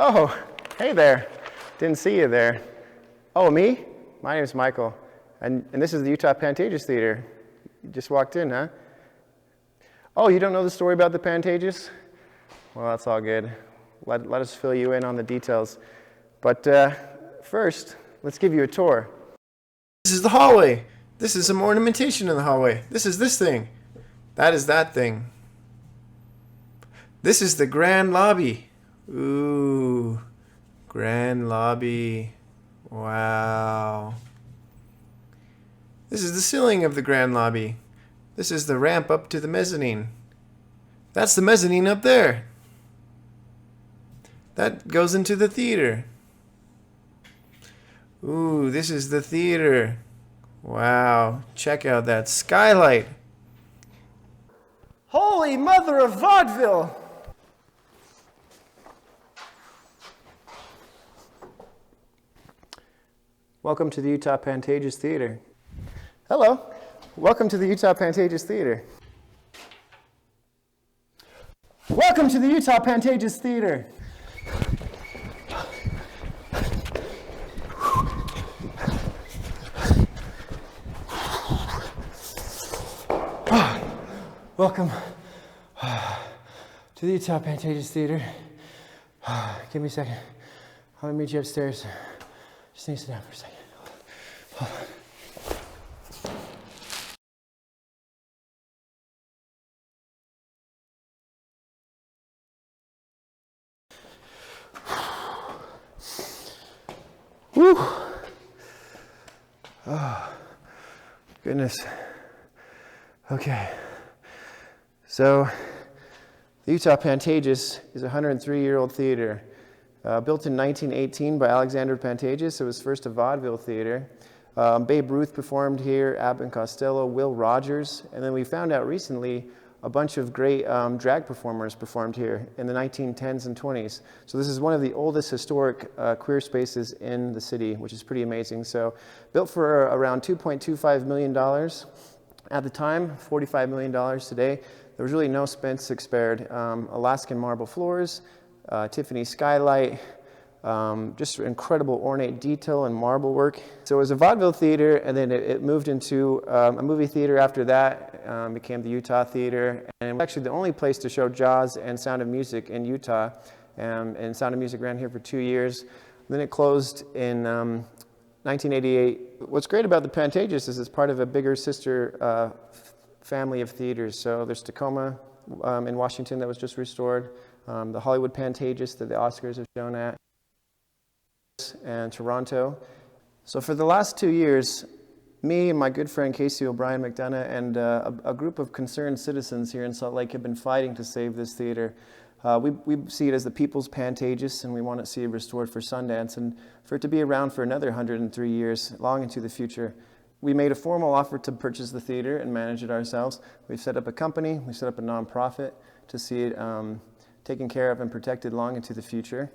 Oh, hey there. Didn't see you there. Oh, me? My name's Michael, and this is the Utah Pantages Theater. You just walked in, huh? Oh, you don't know the story about the Pantages? Well, that's all good. Let us fill you in on the details. But first, let's give you a tour. This is the hallway. This is some ornamentation in the hallway. This is this thing. That is that thing. This is the grand lobby. Ooh, grand lobby. Wow. This is the ceiling of the grand lobby. This is the ramp up to the mezzanine. That's the mezzanine up there. That goes into the theater. Ooh, this is the theater. Wow, check out that skylight. Holy mother of vaudeville! Welcome to the Utah Pantages Theater. Hello, welcome to the Utah Pantages Theater. Welcome to the Utah Pantages Theater. Welcome to the Utah Pantages Theater. Give me a second. I'm gonna meet you upstairs. Just need to sit down for a second. Hold on. Whew. Oh, goodness. Okay. So, the Utah Pantages is a 103-year-old theater. Built in 1918 by Alexander Pantages. It was first a vaudeville theater. Babe Ruth performed here, Abbott and Costello, Will Rogers, and then we found out recently a bunch of great drag performers performed here in the 1910s and 20s. So this is one of the oldest historic queer spaces in the city, which is pretty amazing. So built for around $2.25 million at the time, $45 million today. There was really no expense spared. Alaskan marble floors, Tiffany skylight, just incredible ornate detail and marble work. So it was a vaudeville theater, and then it moved into a movie theater after that, became the Utah Theater, and it was actually the only place to show Jaws and Sound of Music in Utah, and Sound of Music ran here for 2 years. Then it closed in 1988. What's great about the Pantages is it's part of a bigger sister family of theaters. So there's Tacoma in Washington that was just restored, the Hollywood Pantages that the Oscars have shown at, and Toronto. So for the last 2 years, me and my good friend Casey O'Brien McDonough and a group of concerned citizens here in Salt Lake have been fighting to save this theater. We see it as the people's Pantages, and we want to see it restored for Sundance and for it to be around for another 103 years, long into the future. We made a formal offer to purchase the theater and manage it ourselves. We've set up a company, we set up a nonprofit to see it taken care of and protected long into the future.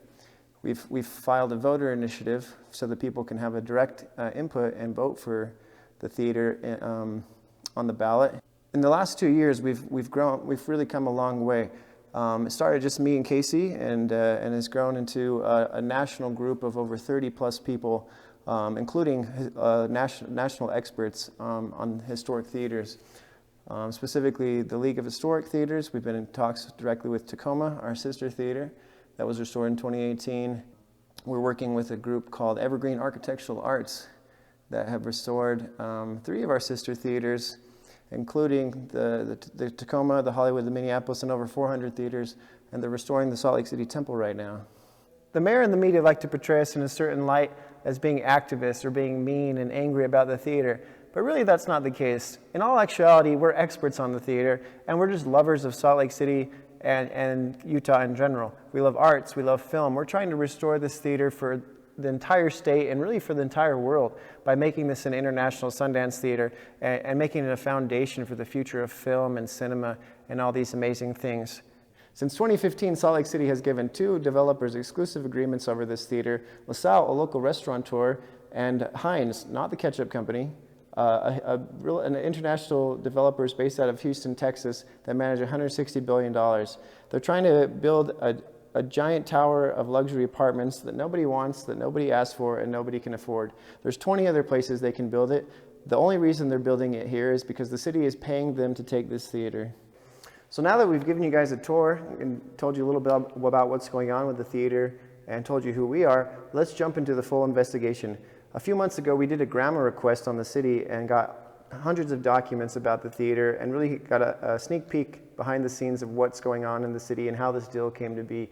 We've filed a voter initiative so that people can have a direct input and vote for the theater on the ballot. In the last 2 years, we've really come a long way. It started just me and Casey, and has grown into a national group of over 30 plus people, including national experts on historic theaters. Specifically, the League of Historic Theaters. We've been in talks directly with Tacoma, our sister theater, that was restored in 2018. We're working with a group called Evergreen Architectural Arts that have restored 3 of our sister theaters, including the Tacoma, the Hollywood, the Minneapolis, and over 400 theaters, and they're restoring the Salt Lake City Temple right now. The mayor and the media like to portray us in a certain light as being activists or being mean and angry about the theater, but really that's not the case. In all actuality, we're experts on the theater, and we're just lovers of Salt Lake City and Utah in general. We love arts, we love film. We're trying to restore this theater for the entire state and really for the entire world by making this an international Sundance theater and making it a foundation for the future of film and cinema and all these amazing things. Since 2015, Salt Lake City has given 2 developers exclusive agreements over this theater, LaSalle, a local restaurateur, and Hines, not the ketchup company, an international developer based out of Houston, Texas, that manage $160 billion. They're trying to build a giant tower of luxury apartments that nobody wants, that nobody asks for, and nobody can afford. There's 20 other places they can build it. The only reason they're building it here is because the city is paying them to take this theater. So now that we've given you guys a tour and told you a little bit about what's going on with the theater and told you who we are, let's jump into the full investigation. A few months ago, we did a grammar request on the city and got hundreds of documents about the theater and really got a sneak peek behind the scenes of what's going on in the city and how this deal came to be.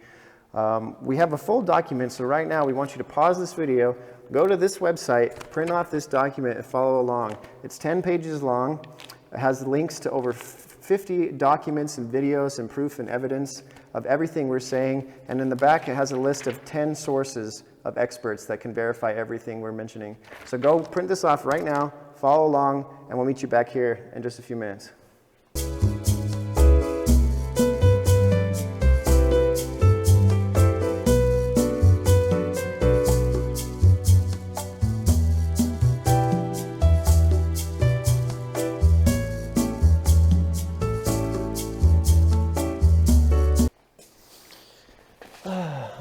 We have a full document, so right now we want you to pause this video, go to this website, print off this document and follow along. It's 10 pages long. It has links to over 50 documents and videos and proof and evidence of everything we're saying, and in the back it has a list of 10 sources of experts that can verify everything we're mentioning. So go print this off right now, follow along, and we'll meet you back here in just a few minutes.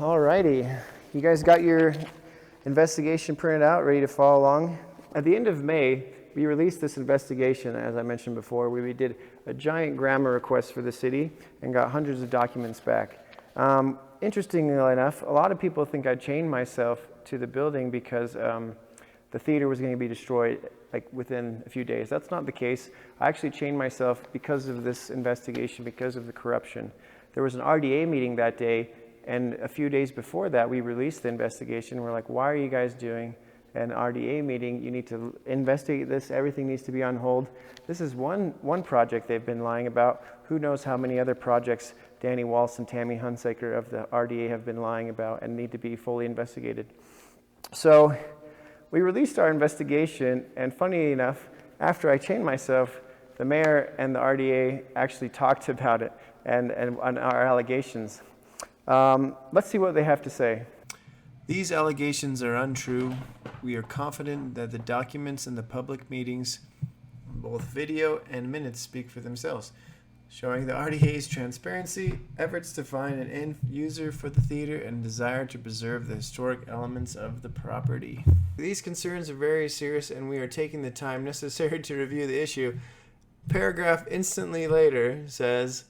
Alrighty, you guys got your investigation printed out, ready to follow along? At the end of May, we released this investigation, as I mentioned before, where we did a giant grammar request for the city and got hundreds of documents back. Interestingly enough, a lot of people think I chained myself to the building because the theater was going to be destroyed like within a few days. That's not the case. I actually chained myself because of this investigation, because of the corruption. There was an RDA meeting that day, and a few days before that, we released the investigation. We're like, why are you guys doing an RDA meeting? You need to investigate this. Everything needs to be on hold. This is one project they've been lying about. Who knows how many other projects Danny Walsh and Tammy Hunsaker of the RDA have been lying about and need to be fully investigated. So we released our investigation, and funny enough, after I chained myself, the mayor and the RDA actually talked about it and on our allegations. Let's see what they have to say. These allegations are untrue. We are confident that the documents in the public meetings, both video and minutes, speak for themselves, showing the RDA's transparency, efforts to find an end user for the theater, and desire to preserve the historic elements of the property. These concerns are very serious, and we are taking the time necessary to review the issue. Paragraph instantly later says,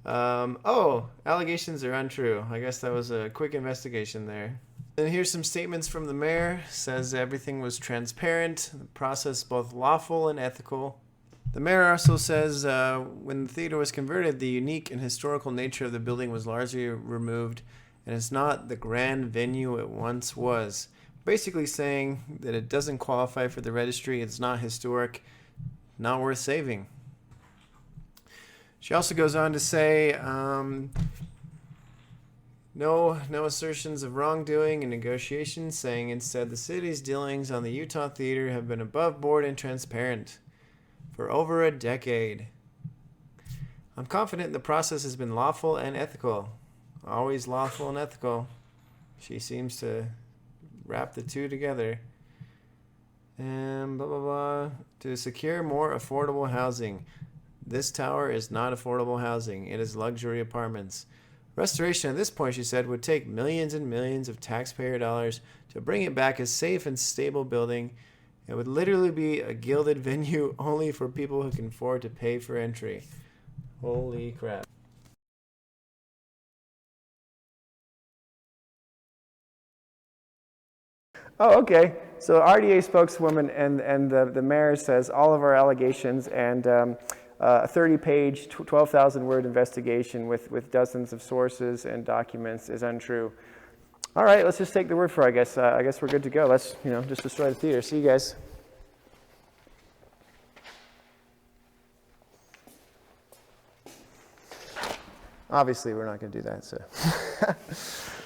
oh, allegations are untrue. I guess that was a quick investigation there. And here's some statements from the mayor. Says everything was transparent, the process both lawful and ethical. The mayor also says when the theater was converted, the unique and historical nature of the building was largely removed, and it's not the grand venue it once was. Basically saying that it doesn't qualify for the registry, it's not historic, not worth saving. She also goes on to say, no assertions of wrongdoing in negotiations, saying instead the city's dealings on the Utah Theater have been above board and transparent for over a decade. I'm confident the process has been lawful and ethical. Always lawful and ethical. She seems to wrap the two together. And blah, blah, blah. To secure more affordable housing. This tower is not affordable housing. It is luxury apartments. Restoration at this point, she said, would take millions and millions of taxpayer dollars to bring it back a safe and stable building. It would literally be a gilded venue only for people who can afford to pay for entry. Holy crap. Oh, okay. So RDA spokeswoman and the mayor says all of our allegations and a 30-page, 12,000-word investigation with dozens of sources and documents is untrue. All right, let's just take the word for it, I guess. I guess we're good to go. Let's, just destroy the theater. See you guys. Obviously, we're not going to do that.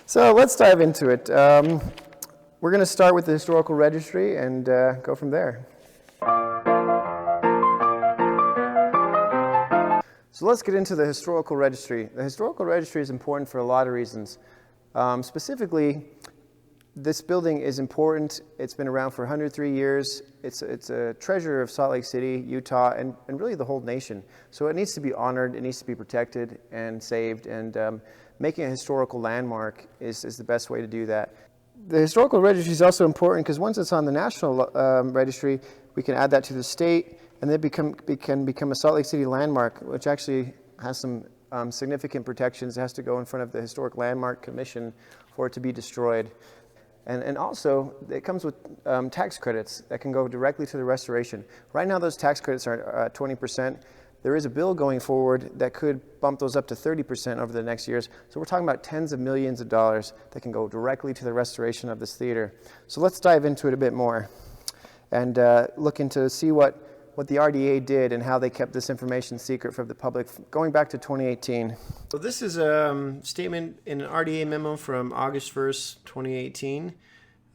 So let's dive into it. We're going to start with the historical registry and go from there. So let's get into the historical registry. The historical registry is important for a lot of reasons. Specifically, this building is important. It's been around for 103 years. It's a treasure of Salt Lake City, Utah, and really the whole nation. So it needs to be honored. It needs to be protected and saved. And making a historical landmark is the best way to do that. The historical registry is also important because once it's on the national registry, we can add that to the state, and then can become a Salt Lake City landmark, which actually has some significant protections. It has to go in front of the Historic Landmark Commission for it to be destroyed. And also, it comes with tax credits that can go directly to the restoration. Right now, those tax credits are 20%. There is a bill going forward that could bump those up to 30% over the next years. So we're talking about tens of millions of dollars that can go directly to the restoration of this theater. So let's dive into it a bit more and look into see what the RDA did and how they kept this information secret from the public going back to 2018. So this is a statement in an RDA memo from August 1st, 2018.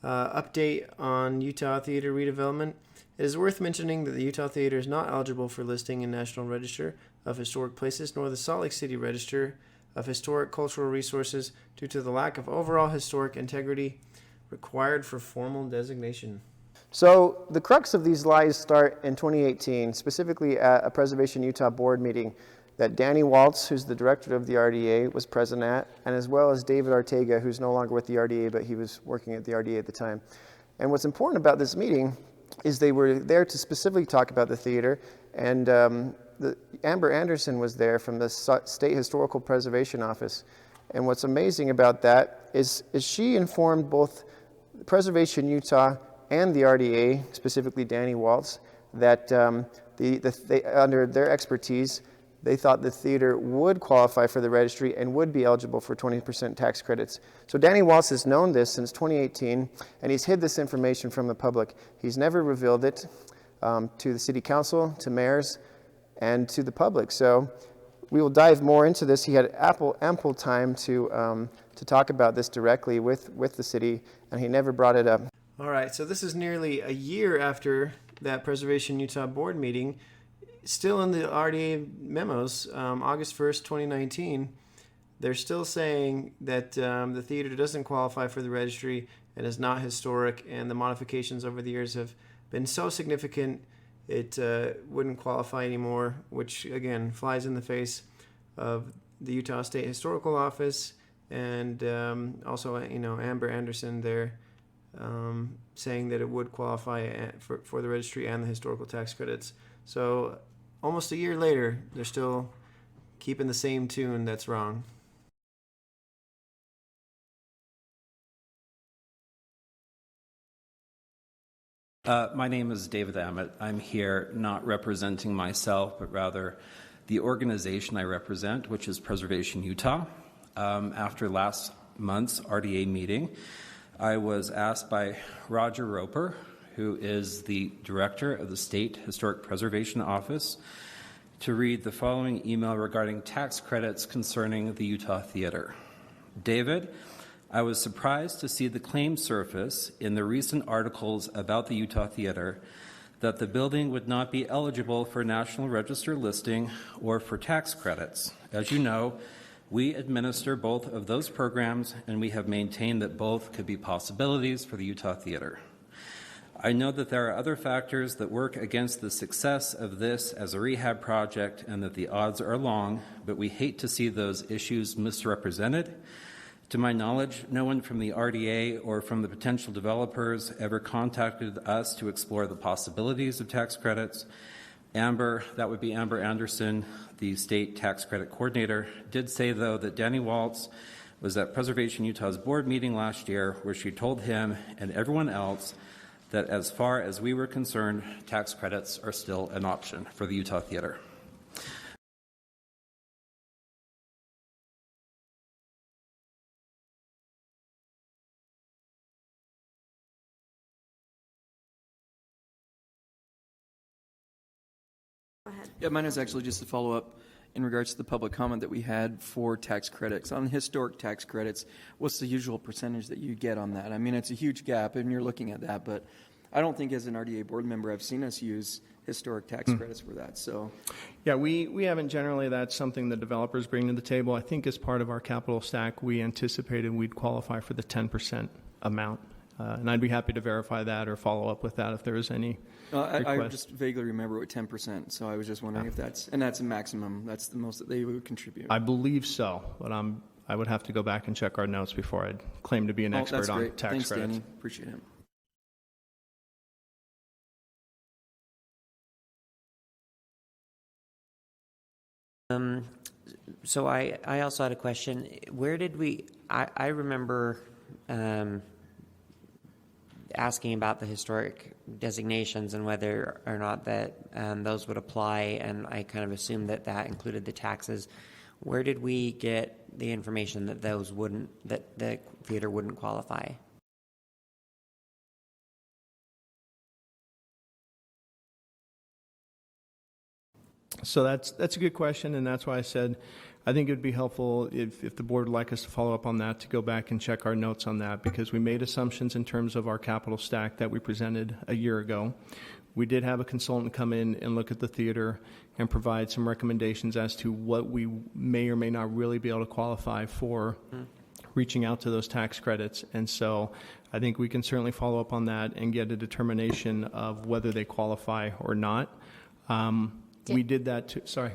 Update on Utah Theater redevelopment. It is worth mentioning that the Utah Theater is not eligible for listing in National Register of Historic Places nor the Salt Lake City Register of Historic Cultural Resources due to the lack of overall historic integrity required for formal designation. So the crux of these lies start in 2018, specifically at a Preservation Utah board meeting that Danny Waltz, who's the director of the RDA, was present at, and as well as David Ortega, who's no longer with the RDA, but he was working at the RDA at the time. And what's important about this meeting is they were there to specifically talk about the theater, and Amber Anderson was there from the State Historical Preservation Office. And what's amazing about that is she informed both Preservation Utah and the RDA, specifically Danny Waltz, that they, under their expertise, they thought the theater would qualify for the registry and would be eligible for 20% tax credits. So Danny Waltz has known this since 2018, and he's hid this information from the public. He's never revealed it to the city council, to mayors, and to the public. So we will dive more into this. He had ample time to talk about this directly with the city, and he never brought it up. All right, so this is nearly a year after that Preservation Utah board meeting. Still in the RDA memos, August 1st, 2019, they're still saying that the theater doesn't qualify for the registry and is not historic, and the modifications over the years have been so significant it wouldn't qualify anymore, which again flies in the face of the Utah State Historical Office and also Amber Anderson there saying that it would qualify for the registry and the historical tax credits. So almost a year later, they're still keeping the same tune that's wrong. My name is David Ammett. I'm here not representing myself, but rather the organization I represent, which is Preservation Utah. After last month's RDA meeting, I was asked by Roger Roper, who is the director of the State Historic Preservation Office, to read the following email regarding tax credits concerning the Utah Theater. David, I was surprised to see the claim surface in the recent articles about the Utah Theater that the building would not be eligible for National Register listing or for tax credits. As you know, we administer both of those programs, and we have maintained that both could be possibilities for the Utah Theater. I know that there are other factors that work against the success of this as a rehab project and that the odds are long, but we hate to see those issues misrepresented. To my knowledge, no one from the RDA or from the potential developers ever contacted us to explore the possibilities of tax credits. Amber, that would be Amber Anderson, the state tax credit coordinator, did say, though, that Danny Waltz was at Preservation Utah's board meeting last year where she told him and everyone else that as far as we were concerned, tax credits are still an option for the Utah Theater. Yeah, mine is actually just a follow-up in regards to the public comment that we had for tax credits. On historic tax credits, what's the usual percentage that you get on that? I mean, it's a huge gap, and you're looking at that, but I don't think as an RDA board member I've seen us use historic tax credits for that. So, yeah, we haven't generally. That's something the developers bring to the table. I think as part of our capital stack, we anticipated we'd qualify for the 10% amount. And I'd be happy to verify that or follow up with that if there is any request. I just vaguely remember what 10%, so I was just wondering if that's a maximum. That's the most that they would contribute. I believe so, but I would have to go back and check our notes before I'd claim to be an expert that's on great. tax Thanks, credits. Danny. Appreciate it. So I also had a question. Where did I remember asking about the historic designations and whether or not that those would apply, and I kind of assumed that that included the taxes. Where did we get the information that those wouldn't, that the theater wouldn't qualify? So that's a good question, and that's why I said I think it would be helpful if the board would like us to follow up on that, to go back and check our notes on that, because we made assumptions in terms of our capital stack that we presented a year ago. We did have a consultant come in and look at the theater and provide some recommendations as to what we may or may not really be able to qualify for reaching out to those tax credits. And so I think we can certainly follow up on that and get a determination of whether they qualify or not. We did that too. Sorry.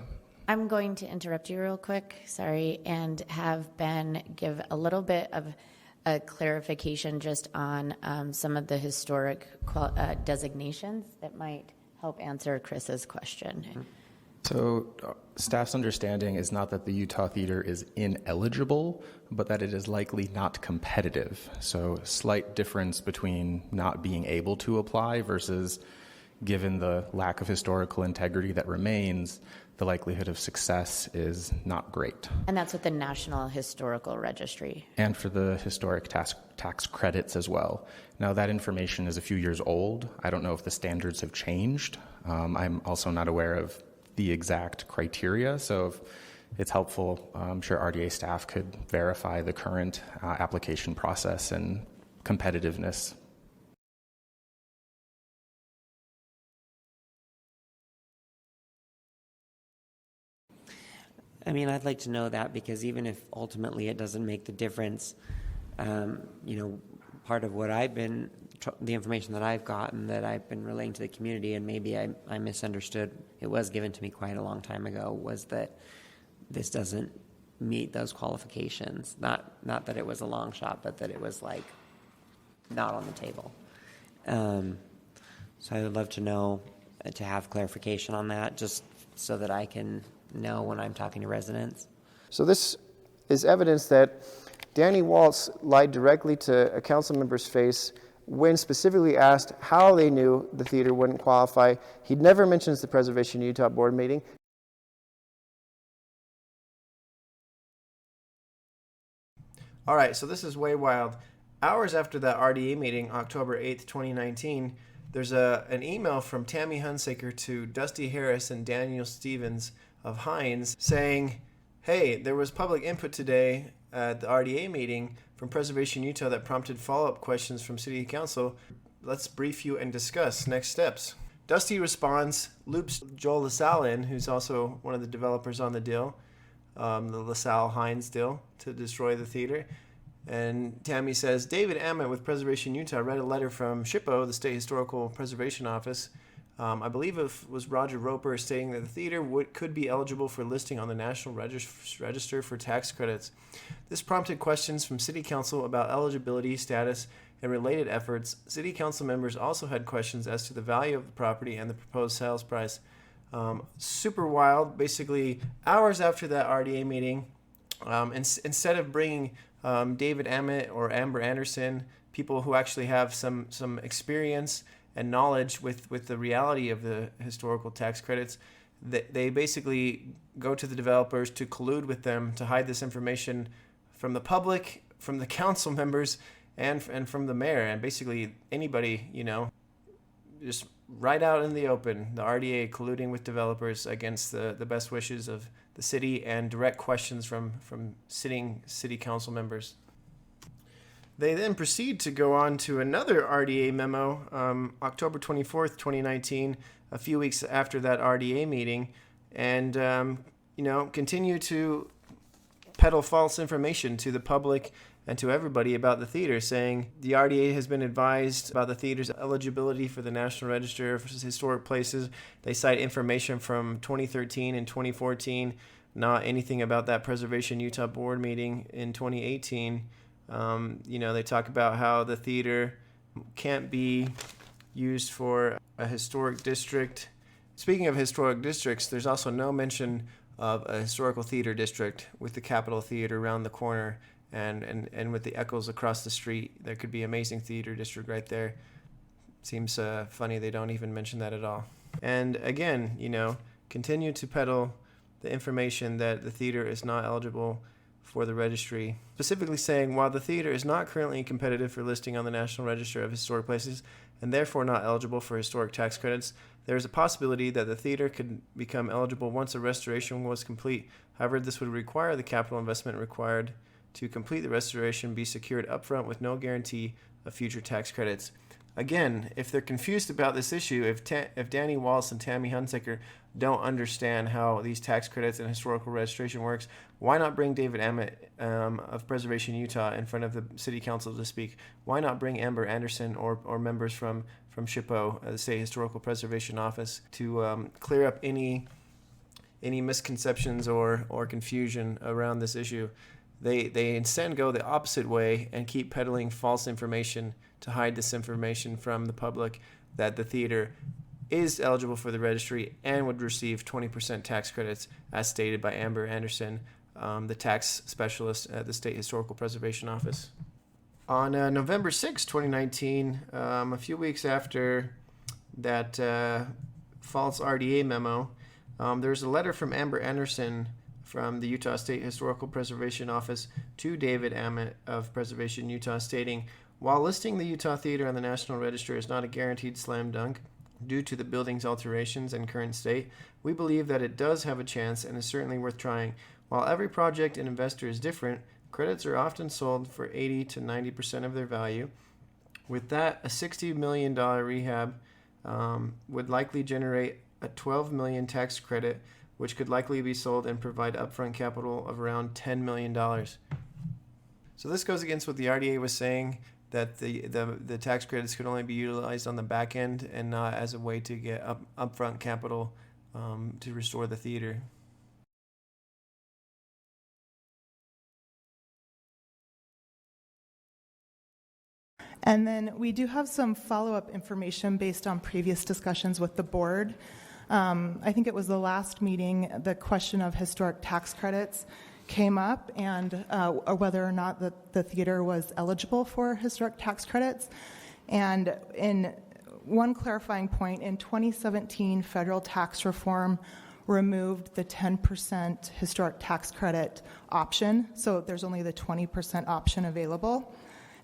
I'm going to interrupt you real quick, sorry, and have Ben give a little bit of a clarification just on some of the historic designations that might help answer Chris's question. So staff's understanding is not that the Utah Theater is ineligible, but that it is likely not competitive. So slight difference between not being able to apply versus, given the lack of historical integrity that remains, the likelihood of success is not great. And that's with the National Historical Registry. And for the historic tax credits as well. Now, that information is a few years old. I don't know if the standards have changed. I'm also not aware of the exact criteria, so if it's helpful, I'm sure RDA staff could verify the current application process and competitiveness. I mean, I'd like to know that, because even if ultimately it doesn't make the difference, part of what the information that I've gotten that I've been relaying to the community, and maybe I misunderstood, it was given to me quite a long time ago, was that this doesn't meet those qualifications. Not that it was a long shot, but that it was like not on the table. So I would love to know, to have clarification on that, just so that I can know when I'm talking to residents. So this is evidence that Danny Waltz lied directly to a council member's face when specifically asked how they knew the theater wouldn't qualify. He never mentions the Preservation Utah board meeting. All right, so this is way wild. Hours after that RDA meeting, October 8th, 2019, there's an email from Tammy Hunsaker to Dusty Harris and Daniel Stevens of Hines saying, hey, there was public input today at the RDA meeting from Preservation Utah that prompted follow-up questions from City Council. Let's brief you and discuss next steps. Dusty responds, loops Joel LaSalle in, who's also one of the developers on the deal, the LaSalle Hines deal to destroy the theater. And Tammy says, David Ammett with Preservation Utah read a letter from SHPO, the State Historical Preservation Office. I believe it was Roger Roper, stating that the theater could be eligible for listing on the National Register for tax credits. This prompted questions from City Council about eligibility, status, and related efforts. City Council members also had questions as to the value of the property and the proposed sales price. Super wild. Basically, hours after that RDA meeting, instead of bringing David Ammett or Amber Anderson, people who actually have some experience and knowledge with the reality of the historical tax credits, they basically go to the developers to collude with them to hide this information from the public, from the council members, and from the mayor, and basically anybody, just right out in the open, the RDA colluding with developers against the best wishes of the city and direct questions from sitting city council members. They then proceed to go on to another RDA memo, October 24th, 2019, a few weeks after that RDA meeting, and continue to peddle false information to the public and to everybody about the theater, saying the RDA has been advised about the theater's eligibility for the National Register of Historic Places. They cite information from 2013 and 2014 not anything about that Preservation Utah board meeting in 2018. They talk about how the theater can't be used for a historic district. Speaking of historic districts, there's also no mention of a historical theater district with the Capitol Theater around the corner and with the Eccles across the street. There could be an amazing theater district right there. Seems funny they don't even mention that at all. And again, continue to peddle the information that the theater is not eligible for the registry, specifically saying while the theater is not currently competitive for listing on the National Register of Historic Places and therefore not eligible for historic tax credits, there is a possibility that the theater could become eligible once a restoration was complete. However, this would require the capital investment required to complete the restoration be secured upfront with no guarantee of future tax credits. Again, if they're confused about this issue, if Danny Wallace and Tammy Hunsaker don't understand how these tax credits and historical registration works, why not bring David Ammett of Preservation Utah in front of the City Council to speak? Why not bring Amber Anderson or members from SHPO, the State Historical Preservation Office, to clear up any misconceptions or confusion around this issue? They instead go the opposite way and keep peddling false information to hide this information from the public that the theater is eligible for the registry and would receive 20% tax credits, as stated by Amber Anderson, the tax specialist at the State Historical Preservation Office. On November 6, 2019, a few weeks after that false RDA memo, there's a letter from Amber Anderson from the Utah State Historical Preservation Office to David Ammett of Preservation Utah, stating, while listing the Utah Theater on the National Register is not a guaranteed slam dunk due to the building's alterations and current state, we believe that it does have a chance and is certainly worth trying. While every project and investor is different, credits are often sold for 80 to 90% of their value. With that, a $60 million rehab would likely generate a $12 million tax credit, which could likely be sold and provide upfront capital of around $10 million. So this goes against what the RDA was saying, that the tax credits could only be utilized on the back end and not as a way to get upfront capital to restore the theater. And then we do have some follow-up information based on previous discussions with the board. I think it was the last meeting, the question of historic tax credits came up, and whether or not the theater was eligible for historic tax credits. And in one clarifying point, in 2017, federal tax reform removed the 10% historic tax credit option, so there's only the 20% option available.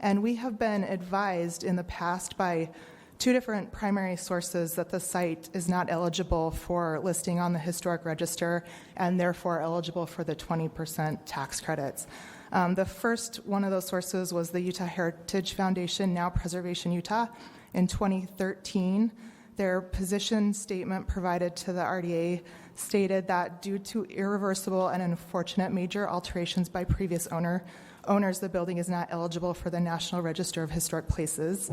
And we have been advised in the past by two different primary sources that the site is not eligible for listing on the historic register and therefore eligible for the 20% tax credits. The first one of those sources was the Utah Heritage Foundation, now Preservation Utah. In 2013, their position statement provided to the RDA stated that due to irreversible and unfortunate major alterations by previous owners, the building is not eligible for the National Register of Historic Places.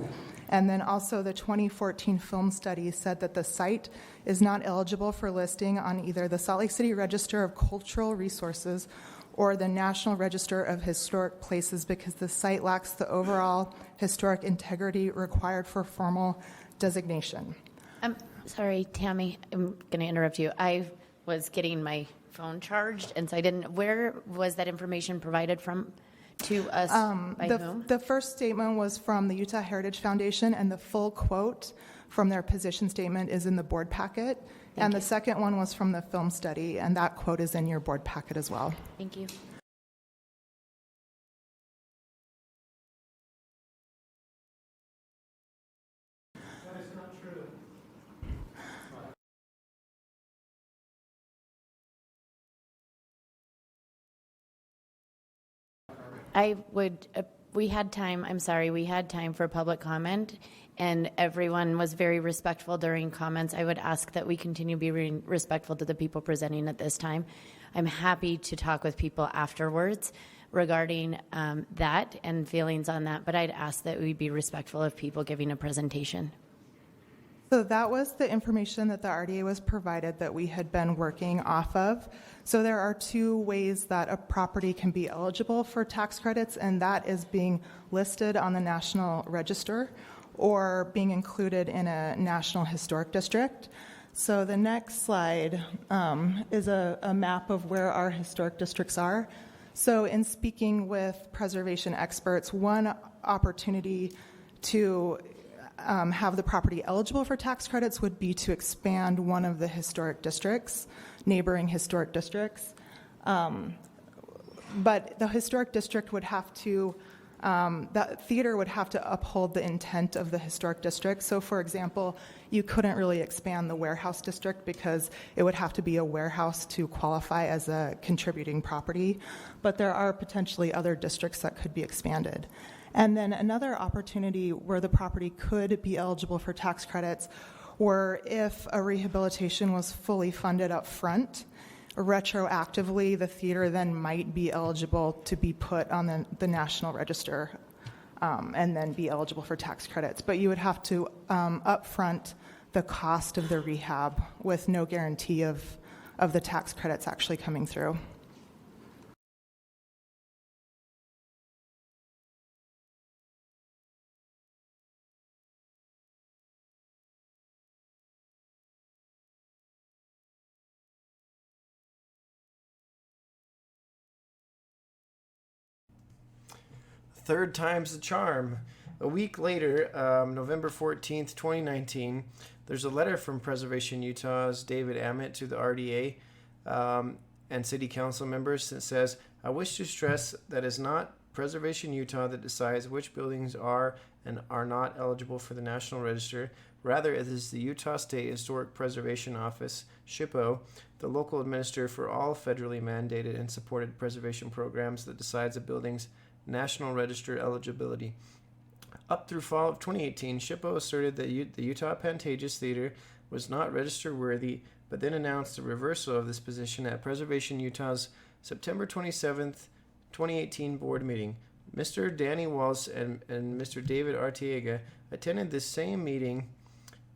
And then also the 2014 film study said that the site is not eligible for listing on either the Salt Lake City Register of Cultural Resources or the National Register of Historic Places because the site lacks the overall historic integrity required for formal designation. Sorry, Tammy, I'm going to interrupt you. I was getting my phone charged, and so I didn't. Where was that information provided from to us? By whom? The first statement was from the Utah Heritage Foundation, and the full quote from their position statement is in the board packet. And the second one was from the film study, and that quote is in your board packet as well. Thank you. That is not true. We had time, I'm sorry, we had time for public comment, and everyone was very respectful during comments. I would ask that we continue being respectful to the people presenting at this time. I'm happy to talk with people afterwards regarding that and feelings on that, but I'd ask that we be respectful of people giving a presentation. So that was the information that the RDA was provided that we had been working off of. So there are two ways that a property can be eligible for tax credits, and that is being listed on the National Register or being included in a National Historic District. So the next slide is a map of where our historic districts are. So in speaking with preservation experts, one opportunity to have the property eligible for tax credits would be to expand one of the historic districts, neighboring historic districts. But the historic district would have to, that theater would have to uphold the intent of the historic district. So for example, you couldn't really expand the warehouse district because it would have to be a warehouse to qualify as a contributing property. But there are potentially other districts that could be expanded. And then another opportunity where the property could be eligible for tax credits were if a rehabilitation was fully funded up front. Retroactively, the theater then might be eligible to be put on the National Register and then be eligible for tax credits. But you would have to upfront the cost of the rehab with no guarantee of the tax credits actually coming through. Third time's the charm. A week later, November 14th, 2019, there's a letter from Preservation Utah's David Ammett to the RDA and City Council members that says, I wish to stress that it's not Preservation Utah that decides which buildings are and are not eligible for the National Register. Rather, it is the Utah State Historic Preservation Office, SHPO, the local administrator for all federally mandated and supported preservation programs, that decides a building's National Register eligibility. Up through fall of 2018, SHPO asserted that the Utah Pantages Theater was not register worthy, but then announced a reversal of this position at Preservation Utah's September 27th, 2018 board meeting. Mr. Danny Walsh and Mr. David Arteaga attended this same meeting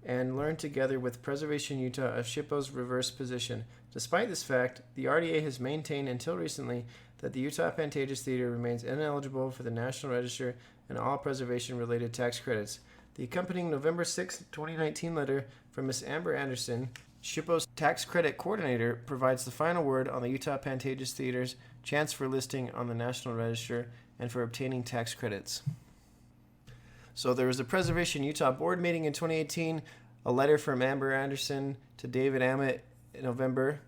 and learned together with Preservation Utah of SHPO's reverse position. Despite this fact, the RDA has maintained until recently that the Utah Pantages Theater remains ineligible for the National Register and all preservation-related tax credits. The accompanying November 6, 2019 letter from Ms. Amber Anderson, SHPO's tax credit coordinator, provides the final word on the Utah Pantages Theater's chance for listing on the National Register and for obtaining tax credits. So there was a Preservation Utah board meeting in 2018, a letter from Amber Anderson to David Ammett in November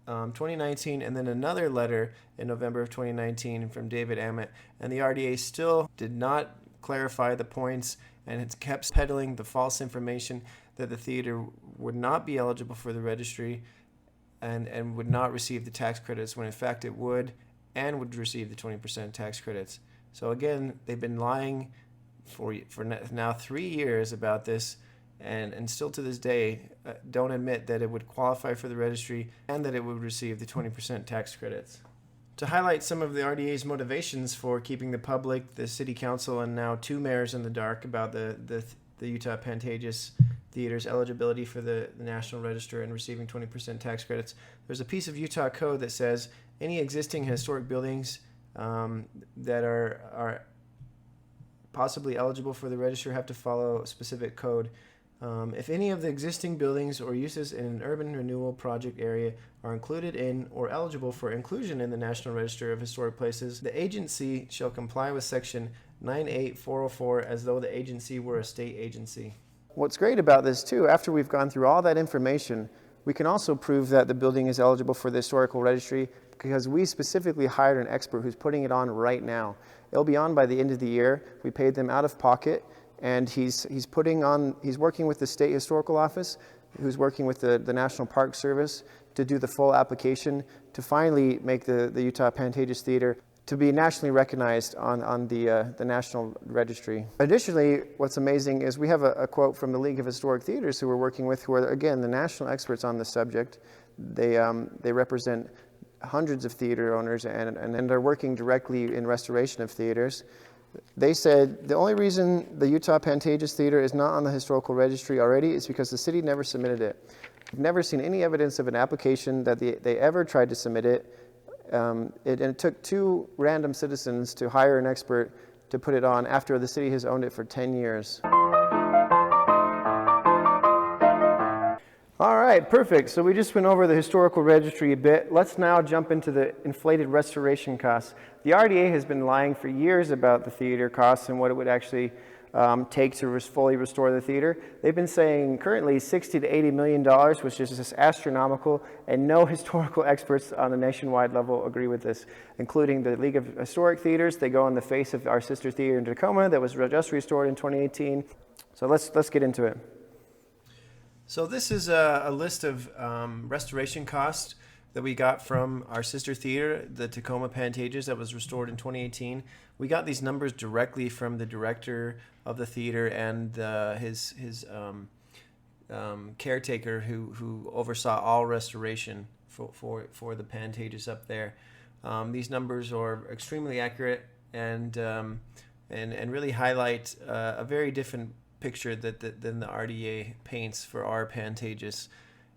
2019, and then another letter in November of 2019 from David Ammett, and the RDA still did not clarify the points, and it's kept peddling the false information that the theater would not be eligible for the registry and would not receive the tax credits, when in fact it would, and would receive the 20% tax credits. So again, they've been lying for now 3 years about this, and still to this day don't admit that it would qualify for the registry and that it would receive the 20% tax credits. To highlight some of the RDA's motivations for keeping the public, the city council, and now two mayors in the dark about the Utah Pantages Theater's eligibility for the National Register and receiving 20% tax credits, there's a piece of Utah code that says any existing historic buildings that are possibly eligible for the register have to follow a specific code. If any of the existing buildings or uses in an urban renewal project area are included in or eligible for inclusion in the National Register of Historic Places, the agency shall comply with Section 98404 as though the agency were a state agency. What's great about this too, after we've gone through all that information, we can also prove that the building is eligible for the historical registry because we specifically hired an expert who's putting it on right now. It'll be on by the end of the year. We paid them out of pocket. And he's working with the State Historical Office, who's working with the National Park Service to do the full application to finally make the Utah Pantages Theater to be nationally recognized on the National Registry. Additionally, what's amazing is we have a quote from the League of Historic Theaters who we're working with, who are, again, the national experts on the subject. They represent hundreds of theater owners and are working directly in restoration of theaters. They said the only reason the Utah Pantages Theater is not on the historical registry already is because the city never submitted it. We've never seen any evidence of an application that they ever tried to submit it. And it took 2 random citizens to hire an expert to put it on after the city has owned it for 10 years. All right, perfect. So we just went over the historical registry a bit. Let's now jump into the inflated restoration costs. The RDA has been lying for years about the theater costs and what it would actually take to fully restore the theater. They've been saying currently $60 to $80 million, which is just astronomical, and no historical experts on a nationwide level agree with this, including the League of Historic Theaters. They go in the face of our sister theater in Tacoma that was just restored in 2018. So let's get into it. So this is a list of restoration costs that we got from our sister theater, the Tacoma Pantages, that was restored in 2018. We got these numbers directly from the director of the theater and his caretaker who oversaw all restoration for the Pantages up there. These numbers are extremely accurate and really highlight a very different picture than the RDA paints for our Pantages.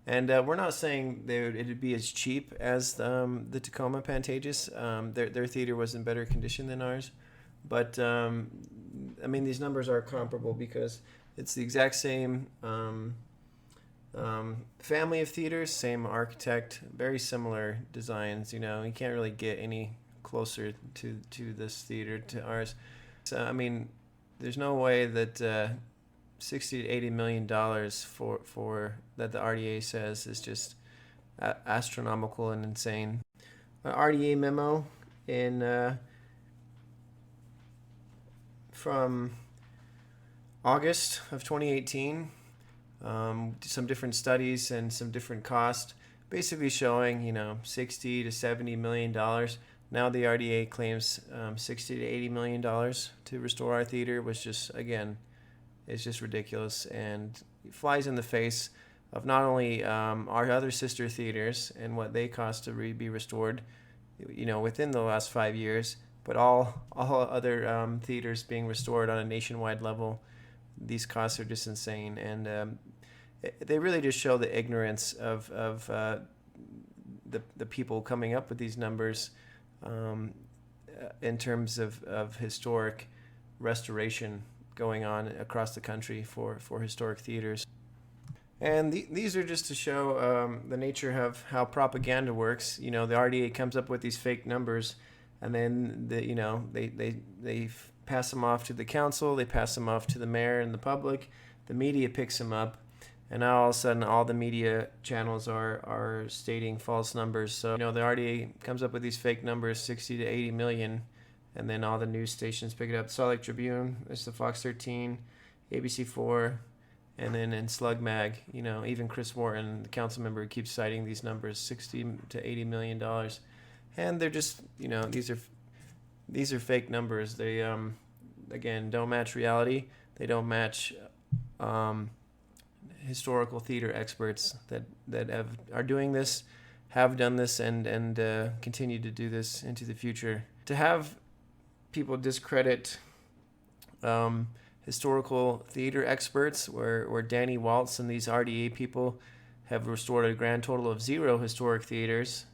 And we're not saying it'd be as cheap as the Tacoma Pantages. Their theater was in better condition than ours. But, I mean, these numbers are comparable because it's the exact same family of theaters, same architect, very similar designs. You know, you can't really get any closer to this theater to ours. So, I mean, there's no way that 60 to 80 million dollars for that the RDA says is just astronomical and insane. An RDA memo in from August of 2018, some different studies and some different costs, basically showing 60 to 70 million dollars. Now the RDA claims 60 to 80 million dollars to restore our theater, which just again. It's just ridiculous and flies in the face of not only our other sister theaters and what they cost to be restored, within the last 5 years, but all other theaters being restored on a nationwide level. These costs are just insane, and they really just show the ignorance of the people coming up with these numbers in terms of historic restoration going on across the country for historic theaters. And these are just to show the nature of how propaganda works. The RDA comes up with these fake numbers, and then they pass them off to the council, they pass them off to the mayor and the public. The media picks them up, and now all of a sudden all the media channels are stating false numbers. So the RDA comes up with these fake numbers, 60 to 80 million. And then all the news stations pick it up. Salt Lake Tribune, it's the Fox 13, ABC4, and then in Slug Mag, even Chris Wharton, the council member, keeps citing these numbers, 60 to 80 million dollars, and they're just, these are fake numbers. They again don't match reality. They don't match historical theater experts that are doing this, have done this, and continue to do this into the future. To have people discredit historical theater experts, where Danny Waltz and these RDA people have restored a grand total of 0 historic theaters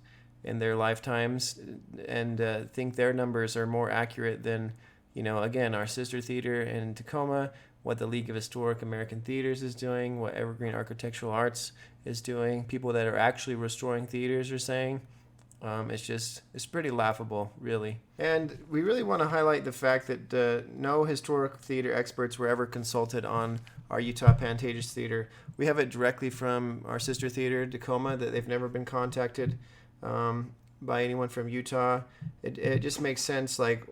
in their lifetimes, and think their numbers are more accurate than, again, our sister theater in Tacoma, what the League of Historic American Theaters is doing, what Evergreen Architectural Arts is doing, people that are actually restoring theaters are saying. It's pretty laughable, really. And we really want to highlight the fact that no historic theater experts were ever consulted on our Utah Pantages Theater. We have it directly from our sister theater, Tacoma, that they've never been contacted by anyone from Utah. It just makes sense, like,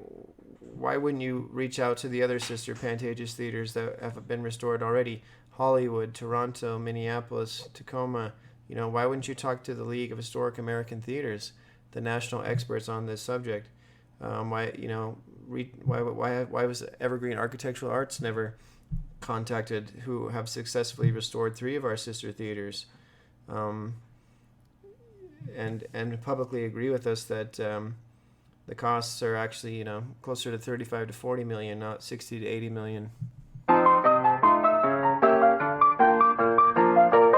why wouldn't you reach out to the other sister Pantages theaters that have been restored already? Hollywood, Toronto, Minneapolis, Tacoma. Why wouldn't you talk to the League of Historic American Theaters, the national experts on this subject? Why was Evergreen Architectural Arts never contacted, who have successfully restored 3 of our sister theaters, and publicly agree with us that the costs are actually, closer to 35 to 40 million, not 60 to 80 million.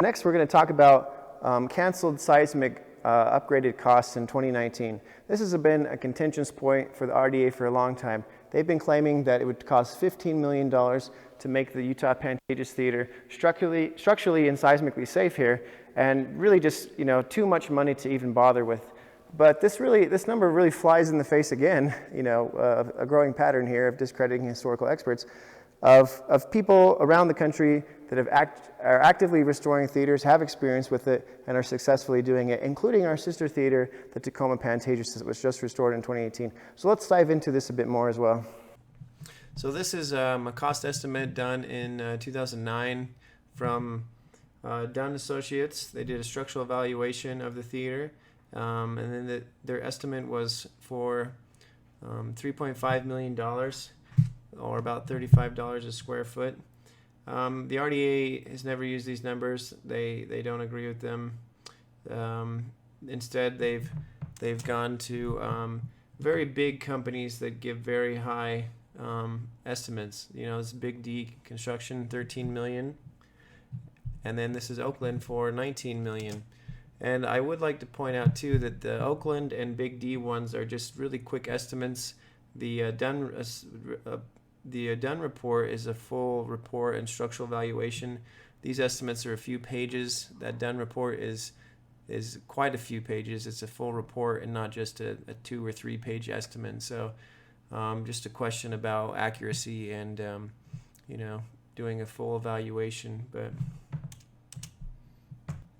Next, we're going to talk about canceled seismic upgraded costs in 2019. This has been a contentious point for the RDA for a long time. They've been claiming that it would cost $15 million to make the Utah Pantages Theater structurally and seismically safe here, and really just too much money to even bother with. But this number really flies in the face again, a growing pattern here of discrediting historical experts, of people around the country that are actively restoring theaters, have experience with it, and are successfully doing it, including our sister theater, the Tacoma Pantages, that was just restored in 2018. So let's dive into this a bit more as well. So this is a cost estimate done in 2009 from Dunn Associates. They did a structural evaluation of the theater, and then their estimate was for $3.5 million, or about $35 a square foot. The RDA has never used these numbers. They don't agree with them. Instead, they've gone to very big companies that give very high estimates. This Big D Construction, $13 million, and then this is Oakland for $19 million. And I would like to point out too that the Oakland and Big D ones are just really quick estimates. The Dunn report is a full report and structural evaluation. These estimates are a few pages. That Dunn report is quite a few pages. It's a full report and not just a 2 or 3 page estimate. So just a question about accuracy and doing a full evaluation.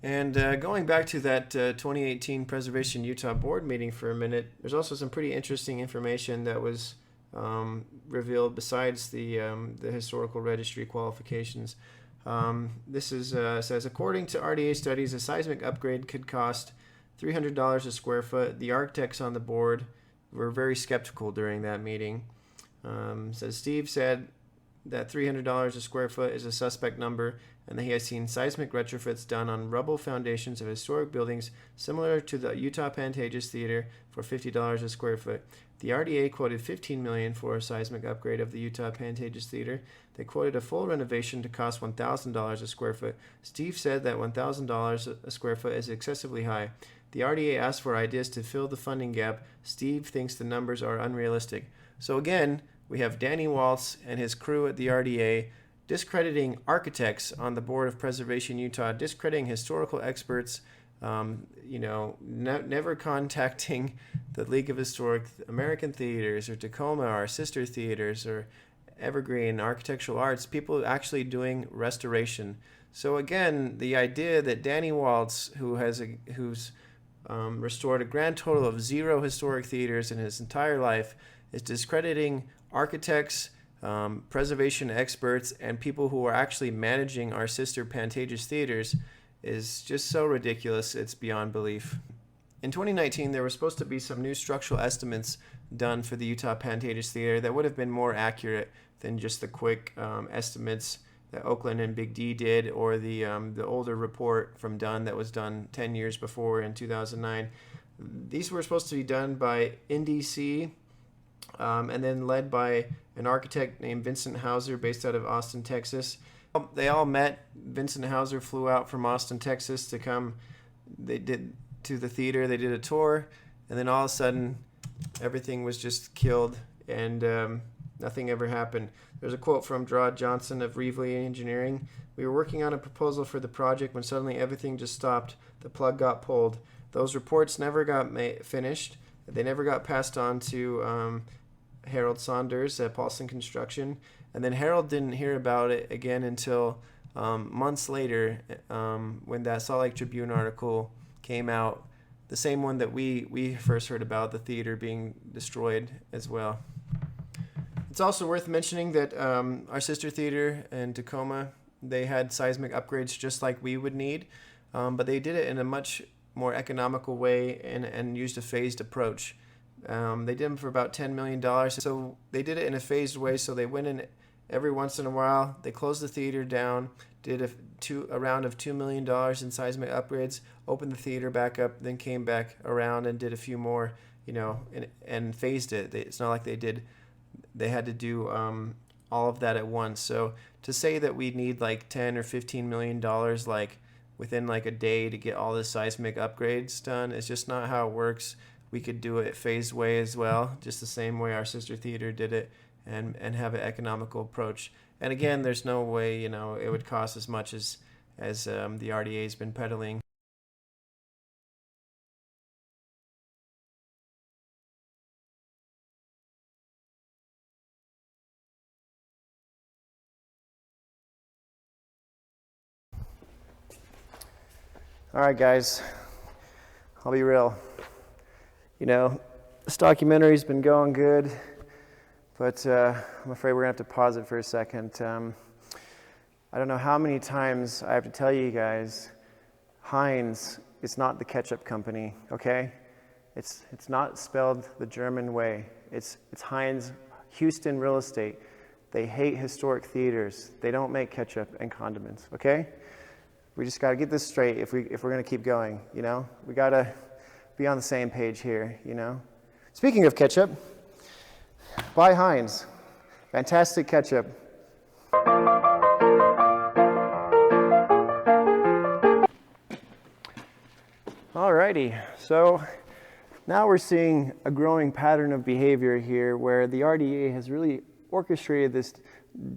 And going back to that 2018 Preservation Utah Board meeting for a minute, there's also some pretty interesting information that was revealed besides the historical registry qualifications. This says, according to RDA studies, a seismic upgrade could cost $300 a square foot. The architects on the board were very skeptical during that meeting. Says Steve said that $300 a square foot is a suspect number, and that he has seen seismic retrofits done on rubble foundations of historic buildings similar to the Utah Pantages Theater for $50 a square foot. The RDA quoted $15 million for a seismic upgrade of the Utah Pantages Theater. They quoted a full renovation to cost $1,000 a square foot. Steve said that $1,000 a square foot is excessively high. The RDA asked for ideas to fill the funding gap. Steve thinks the numbers are unrealistic. So again, we have Danny Waltz and his crew at the RDA discrediting architects on the board of Preservation Utah, discrediting historical experts, never contacting the League of Historic American Theaters or Tacoma, our sister theaters, or Evergreen Architectural Arts, people actually doing restoration. So again, the idea that Danny Waltz, who's restored a grand total of 0 historic theaters in his entire life, is discrediting architects, preservation experts, and people who are actually managing our sister Pantages theaters is just so ridiculous, it's beyond belief. In 2019, there were supposed to be some new structural estimates done for the Utah Pantages Theater that would have been more accurate than just the quick estimates that Oakland and Big D did, or the older report from Dunn that was done 10 years before in 2009. These were supposed to be done by NDC, and then led by an architect named Vincent Hauser based out of Austin, Texas. They all met. Vincent Hauser flew out from Austin, Texas to come. They did to the theater. They did a tour, and then all of a sudden, everything was just killed, and nothing ever happened. There's a quote from Gerard Johnson of Reevely Engineering. We were working on a proposal for the project when suddenly everything just stopped. The plug got pulled. Those reports never got finished. They never got passed on to Harold Saunders at Paulson Construction. And then Harold didn't hear about it again until months later, when that Salt Lake Tribune article came out, the same one that we first heard about, the theater being destroyed as well. It's also worth mentioning that our sister theater in Tacoma, they had seismic upgrades just like we would need, but they did it in a much more economical way and used a phased approach. They did them for about $10 million. So they did it in a phased way. So they went in every once in a while. They closed the theater down, did a round of $2 million in seismic upgrades, opened the theater back up, then came back around and did a few more, and phased it. It's not like they had to do all of that at once. So to say that we need like 10 or $15 million like within like a day to get all the seismic upgrades done, it's just not how it works. We could do it phased way as well, just the same way our sister theater did it, and have an economical approach. And again, there's no way, it would cost as much as the RDA has been peddling. All right, guys, I'll be real. This documentary's been going good, but I'm afraid we're going to have to pause it for a second. I don't know how many times I have to tell you guys, Hines is not the ketchup company, okay? It's not spelled the German way. It's Hines, Houston Real Estate. They hate historic theaters. They don't make ketchup and condiments, okay? We just got to get this straight if we're going to keep going, We got to be on the same page here, Speaking of ketchup, buy Hines. Fantastic ketchup. Alrighty, so now we're seeing a growing pattern of behavior here where the RDA has really orchestrated this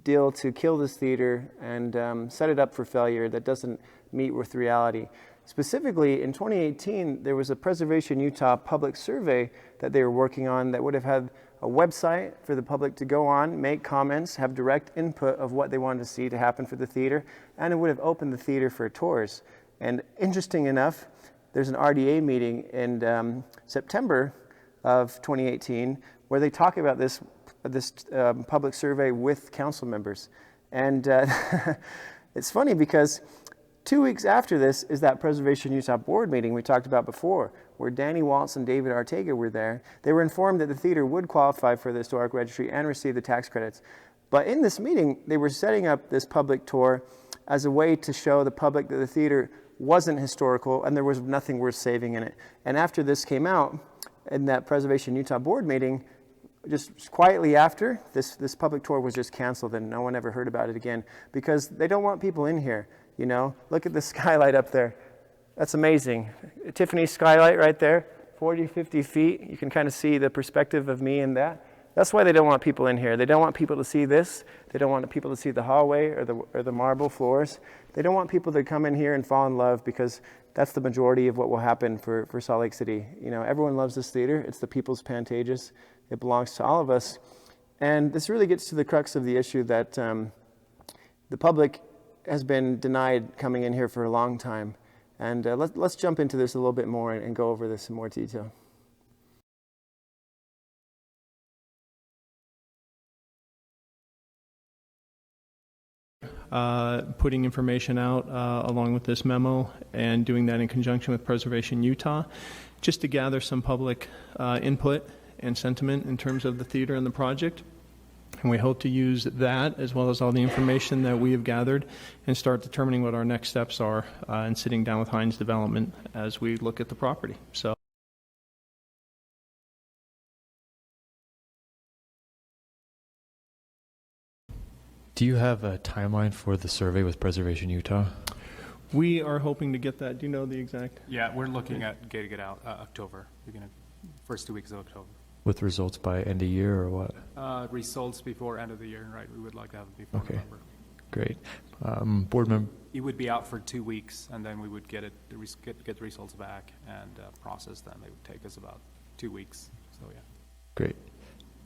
deal to kill this theater and set it up for failure that doesn't meet with reality. Specifically, in 2018, there was a Preservation Utah public survey that they were working on that would have had a website for the public to go on, make comments, have direct input of what they wanted to see to happen for the theater, and it would have opened the theater for tours. And interesting enough, there's an RDA meeting in September of 2018 where they talk about this public survey with council members. And it's funny because 2 weeks after this is that Preservation Utah board meeting we talked about before, where Danny Waltz and David Ortega were there. They were informed that the theater would qualify for the historic registry and receive the tax credits. But in this meeting, they were setting up this public tour as a way to show the public that the theater wasn't historical and there was nothing worth saving in it. And after this came out, in that Preservation Utah board meeting, just quietly after, this public tour was just canceled and no one ever heard about it again because they don't want people in here, Look at the skylight up there. That's amazing. Tiffany skylight right there, 40, 50 feet. You can kind of see the perspective of me in that. That's why they don't want people in here. They don't want people to see this. They don't want people to see the hallway or the marble floors. They don't want people to come in here and fall in love because that's the majority of what will happen for Salt Lake City. Everyone loves this theater. It's the People's Pantages. It belongs to all of us. And this really gets to the crux of the issue that the public has been denied coming in here for a long time. And let's jump into this a little bit more and go over this in more detail. Putting information out along with this memo and doing that in conjunction with Preservation Utah, just to gather some public input and sentiment in terms of the theater and the project. And we hope to use that as well as all the information that we have gathered and start determining what our next steps are and sitting down with Hines Development as we look at the property. So. Do you have a timeline for the survey with Preservation Utah? We are hoping to get that. Do you know the exact? Yeah, we're looking at getting it out October, first 2 weeks of October. With results by end of year or what? Results before end of the year, right? We would like to have it before November. Great. Board member? It would be out for 2 weeks, and then we would get the results back and process them. It would take us about 2 weeks. So yeah. Great.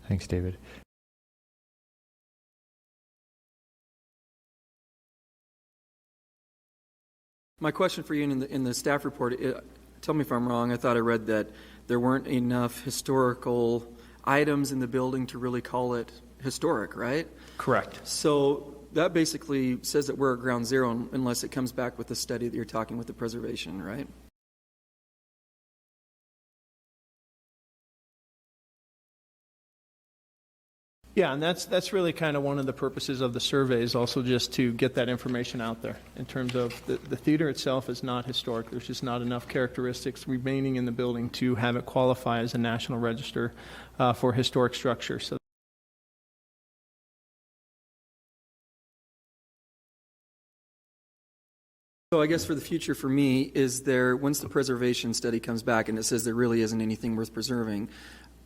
Thanks, David. My question for you in the staff report, tell me if I'm wrong, I thought I read that there weren't enough historical items in the building to really call it historic, right? Correct. So that basically says that we're at ground zero unless it comes back with the study that you're talking with the preservation, right? Yeah, and that's really kind of one of the purposes of the survey, is also just to get that information out there in terms of the theater itself is not historic. There's just not enough characteristics remaining in the building to have it qualify as a National Register for historic structure. So I guess for the future for me is there, once the preservation study comes back and it says there really isn't anything worth preserving,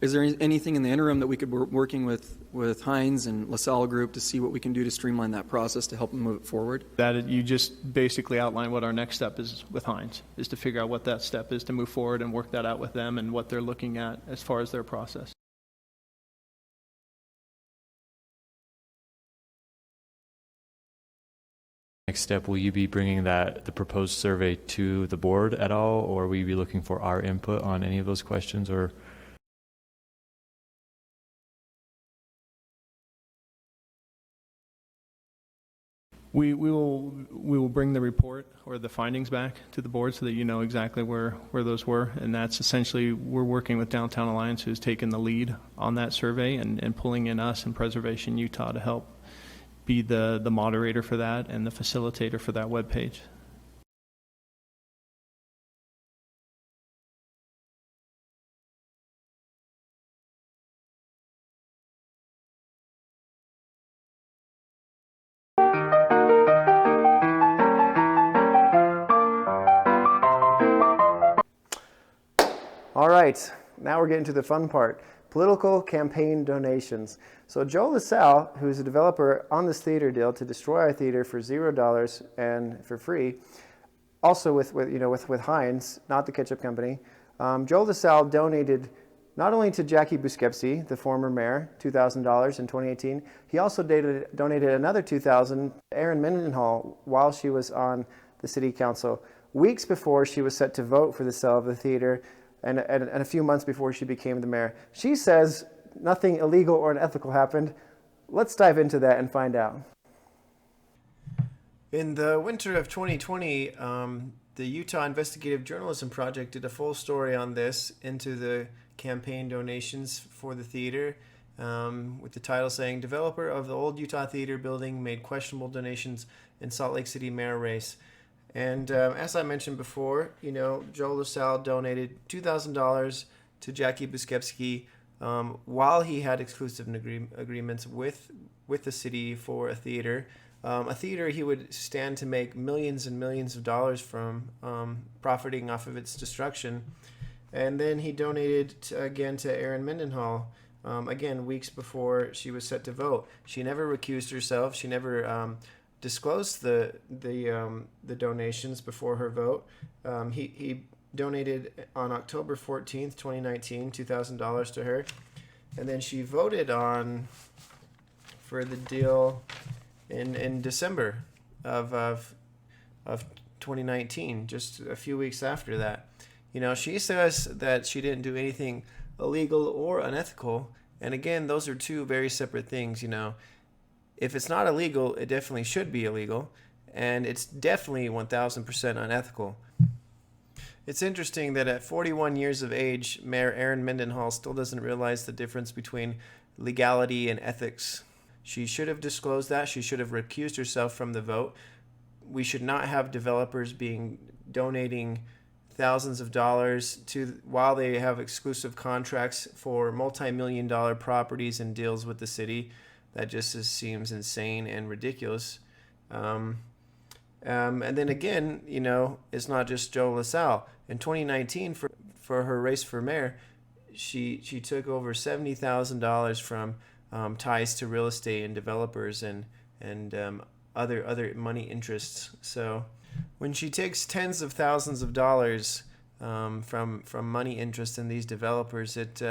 is there anything in the interim that we could be working with Hines and LaSalle Group to see what we can do to streamline that process to help them move it forward? That you just basically outline what our next step is with Hines, is to figure out what that step is to move forward and work that out with them and what they're looking at as far as their process. Next step, will you be bringing the proposed survey to the board at all, or will you be looking for our input on any of those questions? Or We will bring the report or the findings back to the board so that you know exactly where those were. And that's essentially, we're working with Downtown Alliance, who's taken the lead on that survey, and pulling in us and Preservation Utah to help be the moderator for that and the facilitator for that webpage. All right, now we're getting to the fun part. Political campaign donations. So Joe LaSalle, who's a developer on this theater deal to destroy our theater for $0 and for free, also with Hines, not the ketchup company, Joe LaSalle donated not only to Jackie Busquepsi, the former mayor, $2,000 in 2018, he also donated another $2,000 to Erin Mendenhall while she was on the city council, weeks before she was set to vote for the sale of the theater, and a few months before she became the mayor. She says nothing illegal or unethical happened. Let's dive into that and find out. In the winter of 2020, the Utah Investigative Journalism Project did a full story on this into the campaign donations for the theater, with the title saying, "Developer of the old Utah Theater building made questionable donations in Salt Lake City mayor race." And as I mentioned before, Joe LaSalle donated $2,000 to Jackie Busquepsi while he had exclusive agreements with the city for a theater he would stand to make millions and millions of dollars from, profiting off of its destruction. And then he donated again to Erin Mendenhall, again weeks before she was set to vote. She never recused herself. She never disclosed the donations before her vote. He donated on October 14th, 2019, $2,000 to her, and then she voted for the deal in December of 2019, just a few weeks after that. She says that she didn't do anything illegal or unethical, and again, those are two very separate things. If it's not illegal, it definitely should be illegal, and it's definitely 1,000% unethical. It's interesting that at 41 years of age, Mayor Erin Mendenhall still doesn't realize the difference between legality and ethics. She should have disclosed that. She should have recused herself from the vote. We should not have developers donating thousands of dollars while they have exclusive contracts for multi-million-dollar properties and deals with the city. That just seems insane and ridiculous. And then again, it's not just Joe LaSalle. In 2019, for her race for mayor, she took over $70,000 from ties to real estate and developers and other money interests. So when she takes tens of thousands of dollars from money interest in these developers, it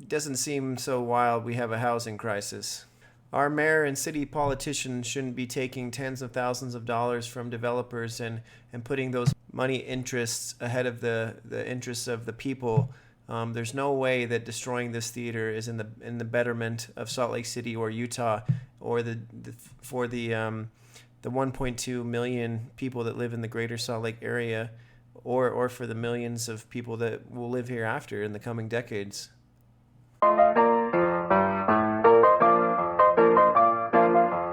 doesn't seem so wild we have a housing crisis. Our mayor and city politicians shouldn't be taking tens of thousands of dollars from developers and putting those money interests ahead of the interests of the people. There's no way that destroying this theater is in the betterment of Salt Lake City or Utah, or for the 1.2 million people that live in the greater Salt Lake area, or for the millions of people that will live here after in the coming decades.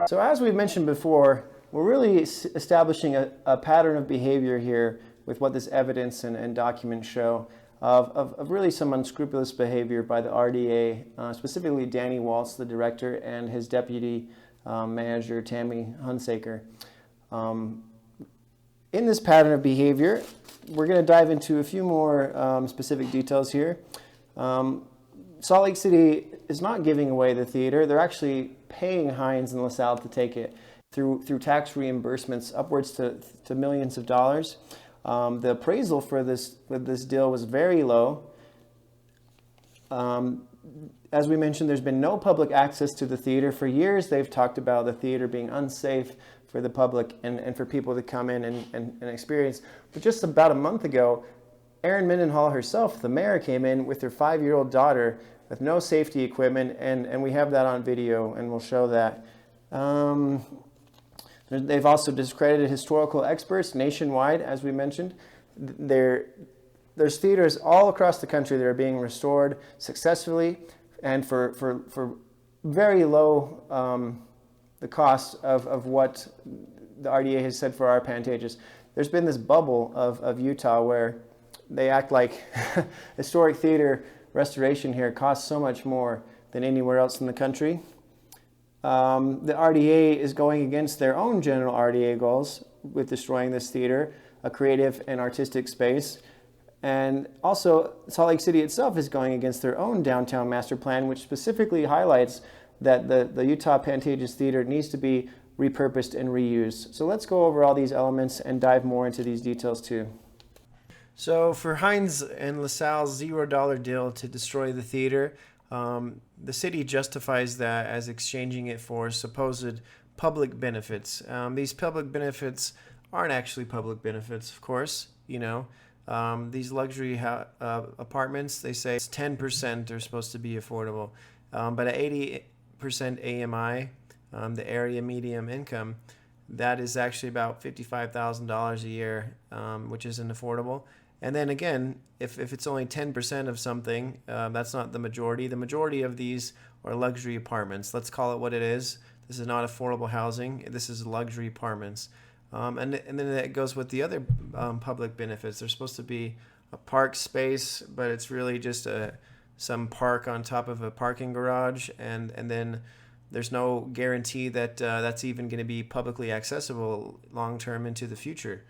So as we've mentioned before, we're really establishing a pattern of behavior here with what this evidence and documents show of really some unscrupulous behavior by the RDA, specifically Danny Waltz, the director, and his deputy manager, Tammy Hunsaker. In this pattern of behavior, we're going to dive into a few more specific details here. Salt Lake City is not giving away the theater. They're actually paying Hines and LaSalle to take it through tax reimbursements upwards to millions of dollars. The appraisal for this deal was very low. As we mentioned, there's been no public access to the theater. For years, they've talked about the theater being unsafe for the public and for people to come in and experience. But just about a month ago, Erin Mendenhall herself, the mayor, came in with her 5-year-old daughter with no safety equipment, and we have that on video, and we'll show that. They've also discredited historical experts nationwide, as we mentioned. There's theaters all across the country that are being restored successfully and for very low the cost of what the RDA has said for our Pantages. There's been this bubble of Utah where they act like historic theater restoration here costs so much more than anywhere else in the country. The RDA is going against their own general RDA goals with destroying this theater, a creative and artistic space. And also, Salt Lake City itself is going against their own downtown master plan, which specifically highlights that the Utah Pantages Theater needs to be repurposed and reused. So let's go over all these elements and dive more into these details too. So for Hines and LaSalle's $0 deal to destroy the theater, the city justifies that as exchanging it for supposed public benefits. These public benefits aren't actually public benefits, of course. These luxury apartments, they say it's 10% are supposed to be affordable. But at 80% AMI, the area medium income, that is actually about $55,000 a year, which isn't affordable. And then again, if it's only 10% of something, that's not the majority. The majority of these are luxury apartments. Let's call it what it is. This is not affordable housing. This is luxury apartments. And then it goes with the other public benefits. There's supposed to be a park space, but it's really just some park on top of a parking garage. And then there's no guarantee that that's even going to be publicly accessible long-term into the future.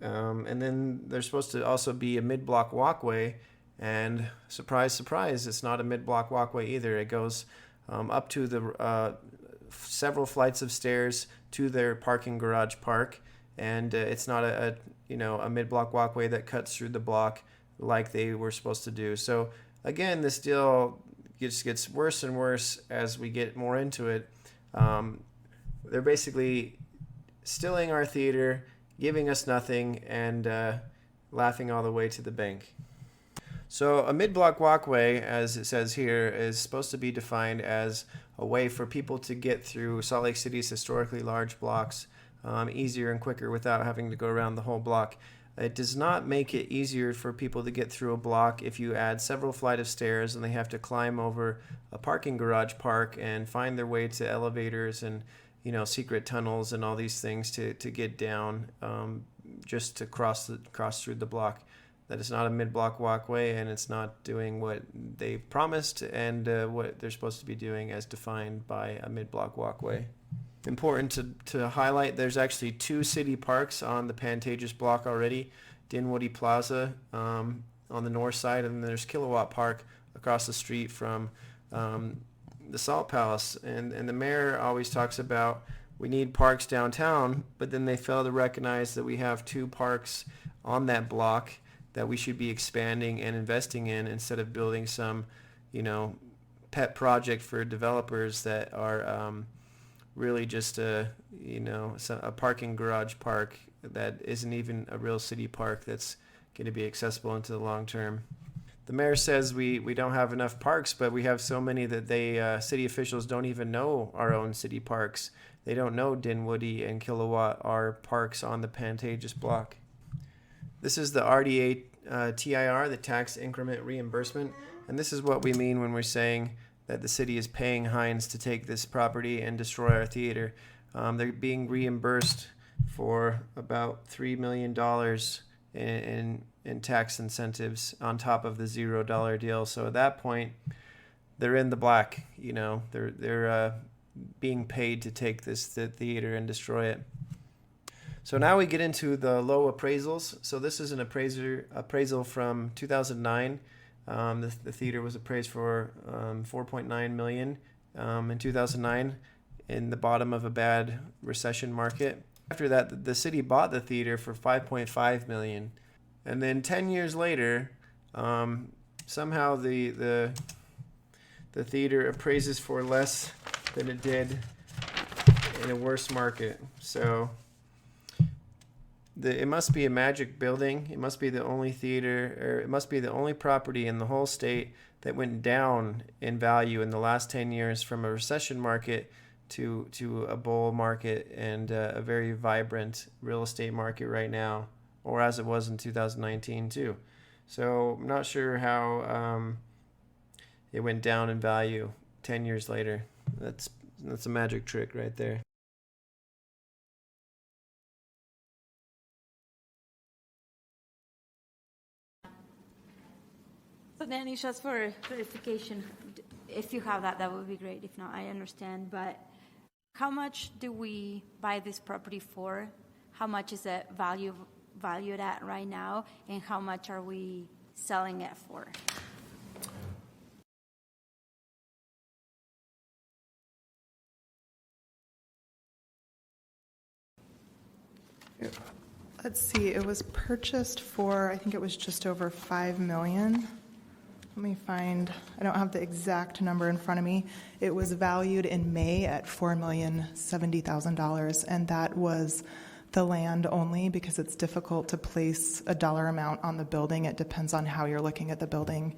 And then there's supposed to also be a mid-block walkway, and surprise, surprise, it's not a mid-block walkway either. It goes up to the several flights of stairs to their parking garage park, and it's not a mid-block walkway that cuts through the block like they were supposed to do. So again, this deal just gets worse and worse as we get more into it. They're basically stealing our theater, giving us nothing, and laughing all the way to the bank. So a mid-block walkway, as it says here, is supposed to be defined as a way for people to get through Salt Lake City's historically large blocks easier and quicker without having to go around the whole block. It does not make it easier for people to get through a block if you add several flights of stairs and they have to climb over a parking garage park and find their way to elevators and secret tunnels and all these things to get down just to cross through the block. That is not a mid-block walkway, and it's not doing what they promised and what they're supposed to be doing as defined by a mid-block walkway. Important to highlight, there's actually 2 city parks on the Pantages block already. Dinwiddie Plaza on the north side, and then there's Kilowatt Park across the street from the Salt Palace. And the mayor always talks about we need parks downtown, but then they fail to recognize that we have 2 parks on that block that we should be expanding and investing in instead of building some, pet project for developers that are really just a parking garage park that isn't even a real city park that's going to be accessible into the long term. The mayor says we don't have enough parks, but we have so many that city officials don't even know our own city parks. They don't know Dinwiddie and Kilowatt are parks on the Pantages block. This is the RDA TIR, the tax increment reimbursement, and this is what we mean when we're saying that the city is paying Hines to take this property and destroy our theater. They're being reimbursed for about $3 million in tax incentives on top of the $0 deal. So at that point, they're in the black. You know, they're being paid to take the theater and destroy it. So now we get into the low appraisals. So this is an appraisal from 2009. The theater was appraised for $4.9 million in 2009 in the bottom of a bad recession market. After that, the city bought the theater for $5.5 million. And then 10 years later, somehow the theater appraises for less than it did in a worse market. So it must be a magic building. It must be the only theater, or it must be the only property in the whole state that went down in value in the last 10 years from a recession market to a bull market and a very vibrant real estate market right now, or as it was in 2019 too. So I'm not sure how it went down in value 10 years later. That's a magic trick right there. So Danny, just for clarification, if you have that, that would be great. If not, I understand. But how much do we buy this property for? How much is it valued at right now? And how much are we selling it for? Let's see, it was purchased for, I think it was just over $5 million. Let me find, I don't have the exact number in front of me. It was valued in May at $4,070,000, and that was the land only because it's difficult to place a dollar amount on the building. It depends on how you're looking at the building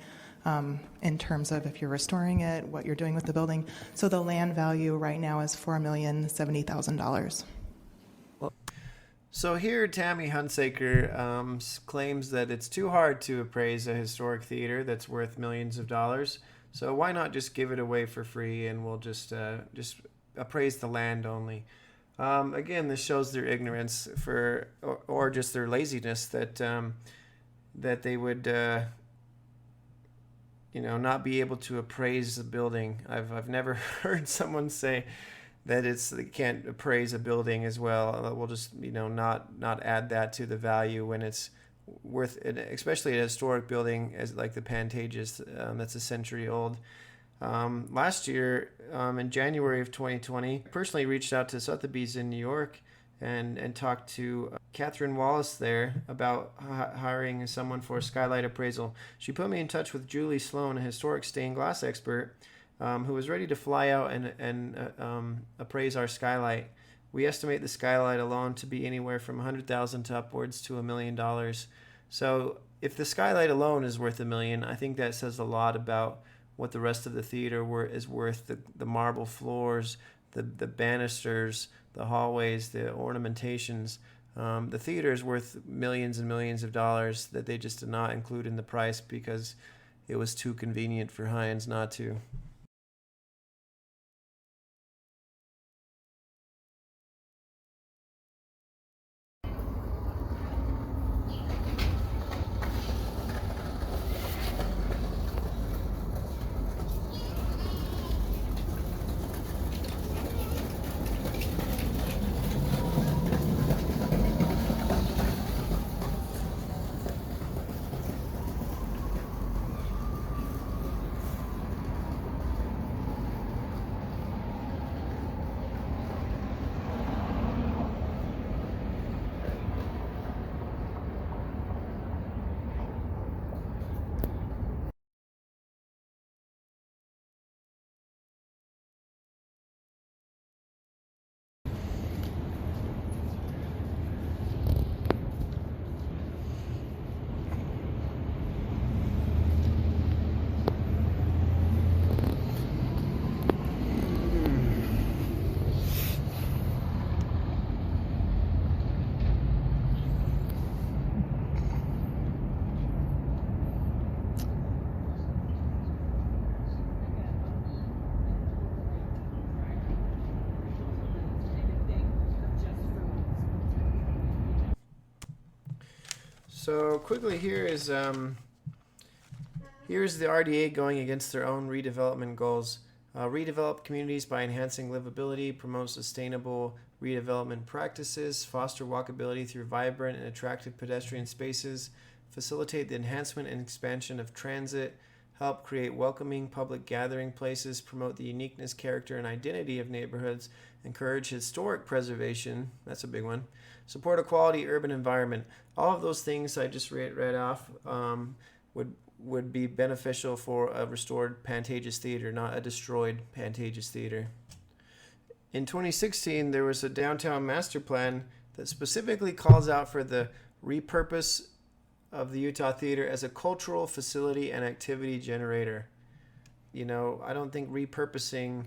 in terms of if you're restoring it, what you're doing with the building. So the land value right now is $4,070,000. So here, Tammy Hunsaker claims that it's too hard to appraise a historic theater that's worth millions of dollars. So why not just give it away for free and we'll just appraise the land only? Again, this shows their ignorance or just their laziness that they would not be able to appraise the building. I've never heard someone say that they can't appraise a building as well. We'll just not add that to the value when it's worth it, especially a historic building as like the Pantages that's a century old. Last year, in January of 2020, I personally reached out to Sotheby's in New York and talked to Catherine Wallace there about hiring someone for a skylight appraisal. She put me in touch with Julie Sloan, a historic stained glass expert, who was ready to fly out and appraise our skylight. We estimate the skylight alone to be anywhere from $100,000 to upwards to $1 million. So if the skylight alone is worth $1 million, I think that says a lot about what the rest of the theater is worth. The marble floors, the banisters, the hallways, the ornamentations. The theater is worth millions and millions of dollars that they just did not include in the price because it was too convenient for Hines not to. So quickly, here's the RDA going against their own redevelopment goals. Redevelop communities by enhancing livability, promote sustainable redevelopment practices, foster walkability through vibrant and attractive pedestrian spaces, facilitate the enhancement and expansion of transit, help create welcoming public gathering places, promote the uniqueness, character, and identity of neighborhoods, encourage historic preservation, that's a big one, support a quality urban environment. All of those things I just read off would be beneficial for a restored Pantages Theater, not a destroyed Pantages Theater. In 2016, there was a downtown master plan that specifically calls out for the repurpose of the Utah Theater as a cultural facility and activity generator. You know, I don't think repurposing,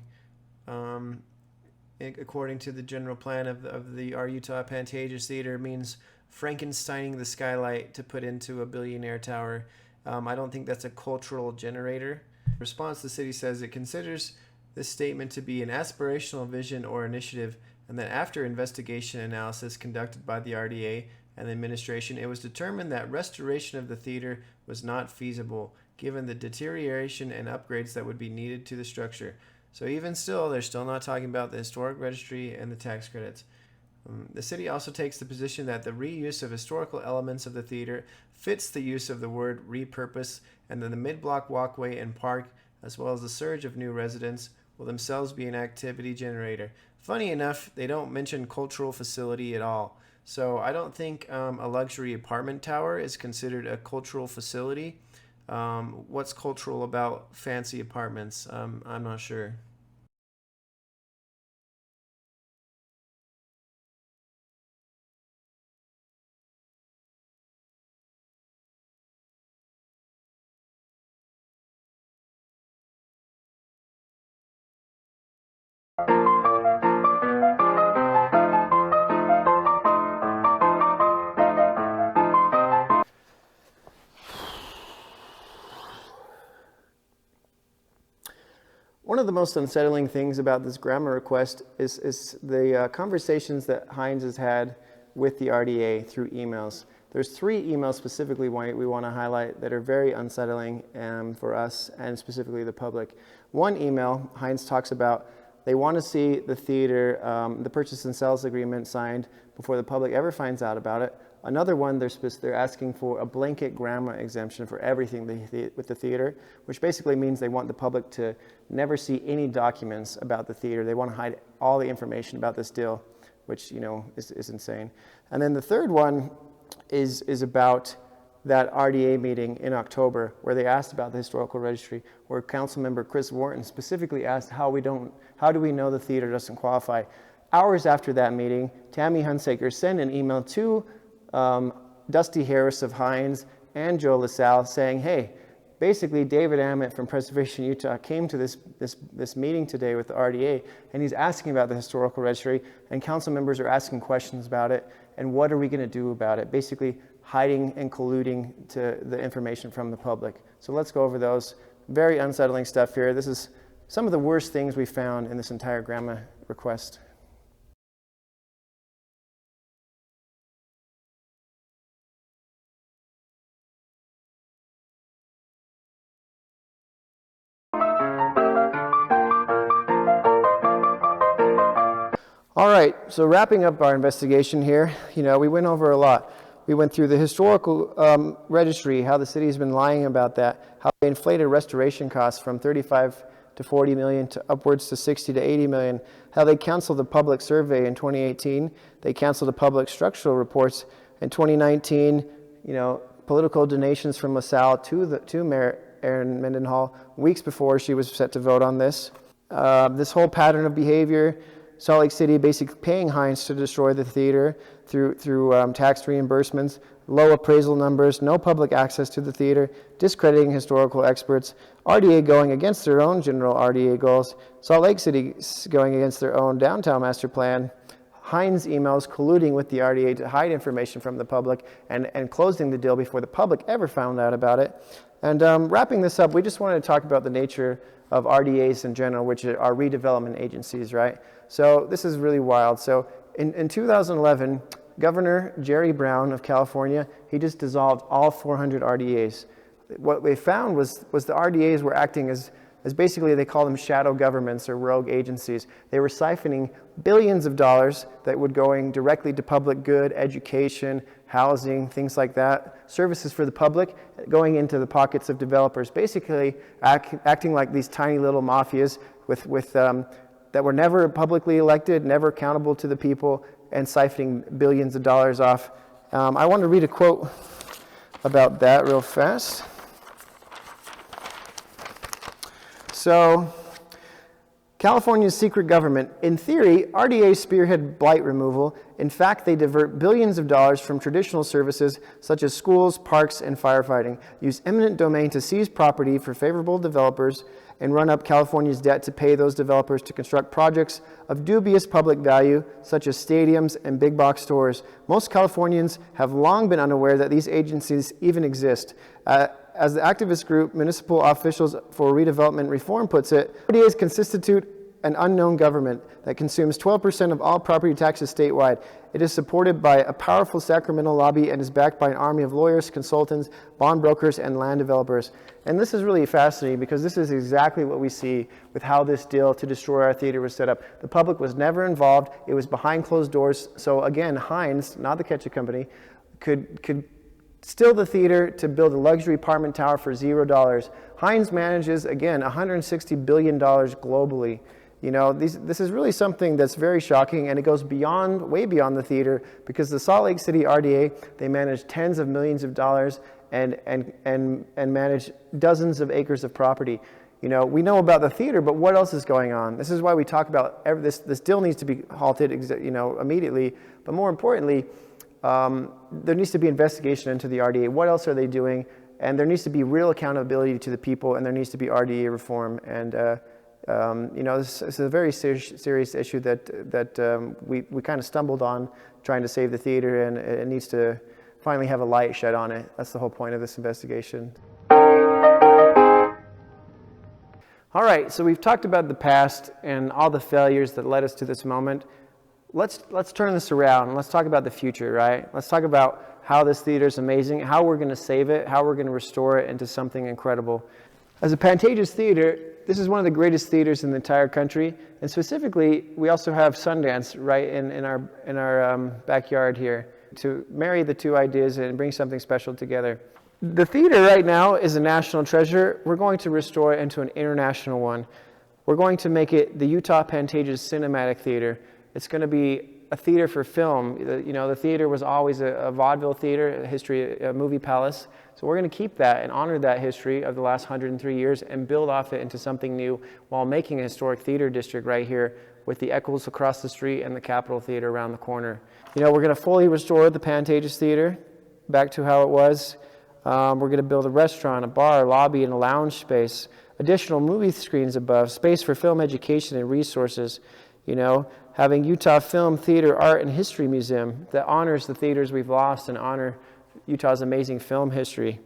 according to the general plan of our Utah Pantages Theater, means Frankensteining the skylight to put into a billionaire tower. I don't think that's a cultural generator. In response, the city says it considers this statement to be an aspirational vision or initiative, and that after investigation analysis conducted by the RDA and the administration, it was determined that restoration of the theater was not feasible, given the deterioration and upgrades that would be needed to the structure. So even still, they're still not talking about the historic registry and the tax credits. The city also takes the position that the reuse of historical elements of the theater fits the use of the word repurpose, and that the mid-block walkway and park, as well as the surge of new residents, will themselves be an activity generator. Funny enough, they don't mention cultural facility at all. So I don't think a luxury apartment tower is considered a cultural facility. What's cultural about fancy apartments? I'm not sure. One of the most unsettling things about this grandma request is the conversations that Hines has had with the RDA through emails. There's 3 emails specifically we want to highlight that are very unsettling for us and specifically the public. One email, Hines talks about they want to see the theater, the purchase and sales agreement signed before the public ever finds out about it. Another one, they're asking for a blanket grandma exemption for everything with the theater, which basically means they want the public to never see any documents about the theater. They want to hide all the information about this deal, which, you know, is insane. And then the third one is about that RDA meeting in October where they asked about the historical registry, where Councilmember Chris Wharton specifically asked how do we know the theater doesn't qualify. Hours after that meeting, Tammy Hunsaker sent an email to Dusty Harris of Hines and Joe LaSalle saying, hey, basically David Ammett from Preservation Utah came to this meeting today with the RDA, and he's asking about the historical registry, and council members are asking questions about it, and what are we going to do about it? Basically hiding and colluding to the information from the public. So let's go over those. Very unsettling stuff here. This is some of the worst things we found in this entire grandma request. All right, so wrapping up our investigation here, we went over a lot. We went through the historical registry, how the city's been lying about that, how they inflated restoration costs from 35 to 40 million to upwards to 60 to 80 million, how they canceled the public survey in 2018, they canceled the public structural reports in 2019, political donations from LaSalle to Mayor Erin Mendenhall weeks before she was set to vote on this. This whole pattern of behavior, Salt Lake City basically paying Hines to destroy the theater through tax reimbursements, low appraisal numbers, no public access to the theater, discrediting historical experts, RDA going against their own general RDA goals, Salt Lake City going against their own downtown master plan, Hines emails colluding with the RDA to hide information from the public and closing the deal before the public ever found out about it. And wrapping this up, we just wanted to talk about the nature of RDAs in general, which are redevelopment agencies, right? So this is really wild. So in 2011, Governor Jerry Brown of California, he just dissolved all 400 RDAs. What they found was the RDAs were acting as basically, they call them shadow governments or rogue agencies. They were siphoning billions of dollars that would going directly to public good, education, housing, things like that, services for the public, going into the pockets of developers, basically acting like these tiny little mafias that were never publicly elected, never accountable to the people, and siphoning billions of dollars off. I want to read a quote about that real fast. So, California's secret government. In theory, RDAs spearhead blight removal. In fact, they divert billions of dollars from traditional services such as schools, parks, and firefighting, use eminent domain to seize property for favorable developers, and run up California's debt to pay those developers to construct projects of dubious public value, such as stadiums and big box stores. Most Californians have long been unaware that these agencies even exist. As the activist group Municipal Officials for Redevelopment Reform puts it, RDAs constitute an unknown government that consumes 12% of all property taxes statewide. It is supported by a powerful Sacramento lobby and is backed by an army of lawyers, consultants, bond brokers, and land developers. And this is really fascinating because this is exactly what we see with how this deal to destroy our theater was set up. The public was never involved. It was behind closed doors. So again, Hines, not the ketchup company, could steal the theater to build a luxury apartment tower for $0. Hines manages, again, $160 billion globally. You know, this is really something that's very shocking, and it goes beyond, way beyond the theater, because the Salt Lake City RDA, they manage tens of millions of dollars and manage dozens of acres of property. You know, we know about the theater, but what else is going on? This is why we talk about this deal needs to be halted, immediately. But more importantly, there needs to be investigation into the RDA. What else are they doing? And there needs to be real accountability to the people, and there needs to be RDA reform. And this is a very serious issue that we kind of stumbled on trying to save the theater, and it needs to finally have a light shed on it. That's the whole point of this investigation. All right, so we've talked about the past and all the failures that led us to this moment. Let's turn this around and let's talk about the future, right? Let's talk about how this theater is amazing, how we're going to save it, how we're going to restore it into something incredible. As a Pantages Theater, this is one of the greatest theaters in the entire country, and specifically, we also have Sundance right in our backyard here to marry the two ideas and bring something special together. The theater right now is a national treasure. We're going to restore it into an international one. We're going to make it the Utah Pantages Cinematic Theater. It's going to be a theater for film. The theater was always a vaudeville theater, a movie palace. So we're going to keep that and honor that history of the last 103 years and build off it into something new while making a historic theater district right here with the Eccles across the street and the Capitol Theater around the corner. We're going to fully restore the Pantages Theater back to how it was. We're going to build a restaurant, a bar, a lobby, and a lounge space, additional movie screens above, space for film education and resources, having Utah Film, Theater, Art, and History Museum that honors the theaters we've lost and honor Utah's amazing film history.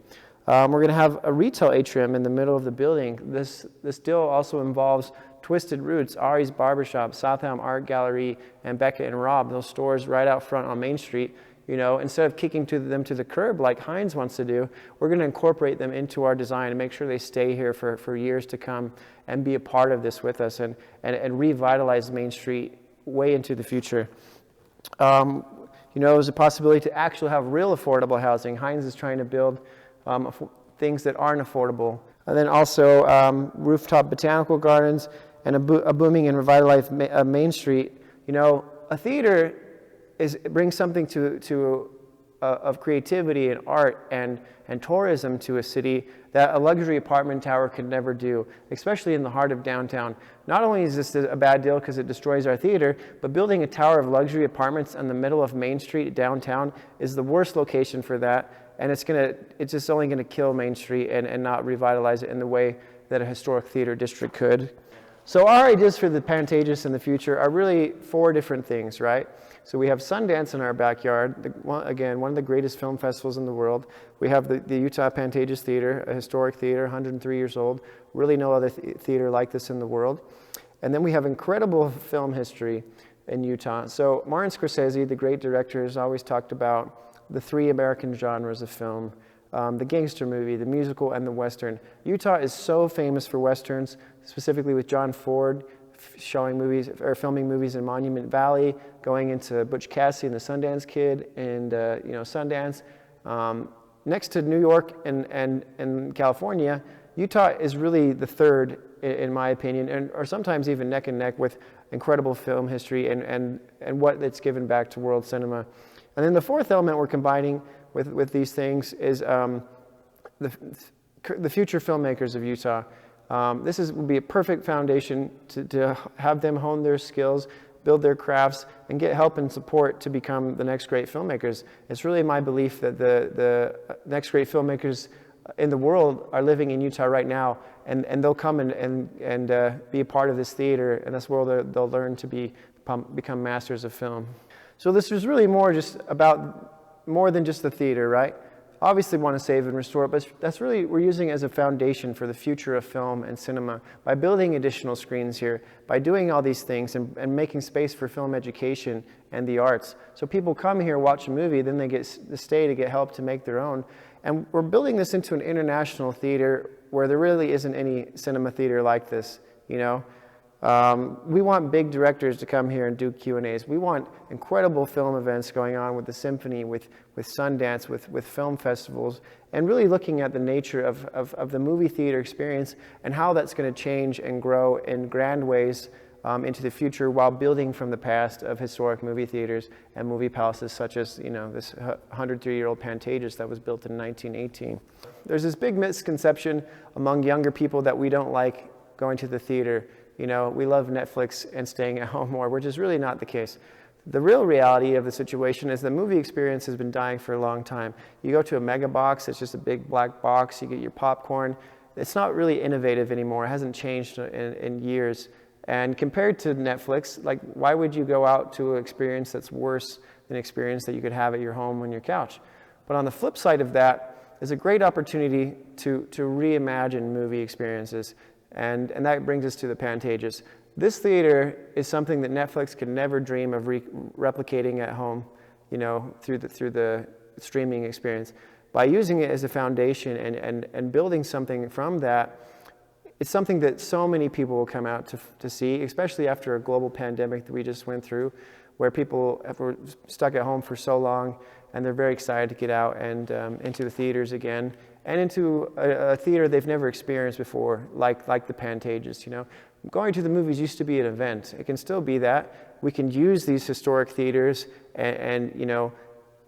We're going to have a retail atrium in the middle of the building. This deal also involves Twisted Roots, Ari's Barbershop, Southam Art Gallery, and Becca and Rob, those stores right out front on Main Street. Instead of kicking them to the curb like Hines wants to do, we're going to incorporate them into our design and make sure they stay here for years to come and be a part of this with us and revitalize Main Street way into the future. There's a possibility to actually have real affordable housing. Hines is trying to build things that aren't affordable. And then also rooftop botanical gardens and a booming and revitalized Main Street. A theater brings something of creativity and art and tourism to a city that a luxury apartment tower could never do, especially in the heart of downtown. Not only is this a bad deal because it destroys our theater, but building a tower of luxury apartments in the middle of Main Street downtown is the worst location for that, and it's just only going to kill Main Street and not revitalize it in the way that a historic theater district could. So our ideas for the Pantages in the future are really 4 different things, right? So we have Sundance in our backyard, one of the greatest film festivals in the world. We have the Utah Pantages Theater, a historic theater, 103 years old. Really no other theater like this in the world. And then we have incredible film history. in Utah. So Martin Scorsese, the great director, has always talked about the three American genres of film, the gangster movie, the musical, and the Western. Utah is so famous for Westerns, specifically with John Ford filming movies in Monument Valley, going into Butch Cassidy and the Sundance Kid, and Sundance. Next to New York and California, Utah is really the third, in my opinion, or sometimes even neck and neck with incredible film history and what it's given back to world cinema. And then the fourth element we're combining with these things is the future filmmakers of Utah. This will be a perfect foundation to have them hone their skills, build their crafts, and get help and support to become the next great filmmakers. It's really my belief that the next great filmmakers in the world are living in Utah right now, and they'll come and be a part of this theater, and that's where they'll learn to become masters of film. So this was really more than just the theater, right? Obviously want to save and restore it, but that's really, we're using it as a foundation for the future of film and cinema by building additional screens here, by doing all these things and making space for film education and the arts. So people come here, watch a movie, then they stay to get help to make their own. And we're building this into an international theater where there really isn't any cinema theater like this, you know? We want big directors to come here and do Q&As. We want incredible film events going on with the symphony, with Sundance, with film festivals, and really looking at the nature of the movie theater experience and how that's going to change and grow in grand ways into the future while building from the past of historic movie theaters and movie palaces such as, this 103-year-old Pantages that was built in 1918. There's this big misconception among younger people that we don't like going to the theater. We love Netflix and staying at home more, which is really not the case. The real reality of the situation is the movie experience has been dying for a long time. You go to a mega box, it's just a big black box, you get your popcorn. It's not really innovative anymore. It hasn't changed in years. And compared to Netflix, why would you go out to an experience that's worse than an experience that you could have at your home on your couch? But on the flip side of that is a great opportunity to reimagine movie experiences. And that brings us to the Pantages. This theater is something that Netflix could never dream of replicating at home, through the streaming experience. By using it as a foundation and building something from that, it's something that so many people will come out to see, especially after a global pandemic that we just went through, where people were stuck at home for so long, and they're very excited to get out and into the theaters again, and into a theater they've never experienced before, like the Pantages. Going to the movies used to be an event. It can still be that. We can use these historic theaters and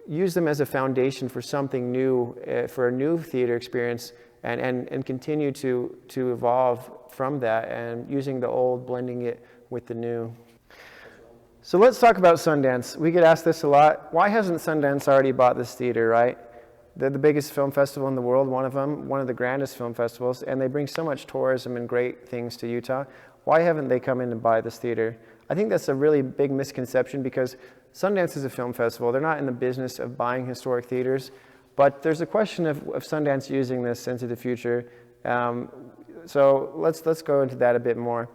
use them as a foundation for something new, for a new theater experience, and continue to evolve from that, and using the old, blending it with the new. So let's talk about Sundance. We get asked this a lot. Why hasn't Sundance already bought this theater, right? They're the biggest film festival in the world, one of them, one of the grandest film festivals, and they bring so much tourism and great things to Utah. Why haven't they come in and buy this theater? I think that's a really big misconception because Sundance is a film festival. They're not in the business of buying historic theaters, but there's a question of Sundance using this into the future. So let's go into that a bit more.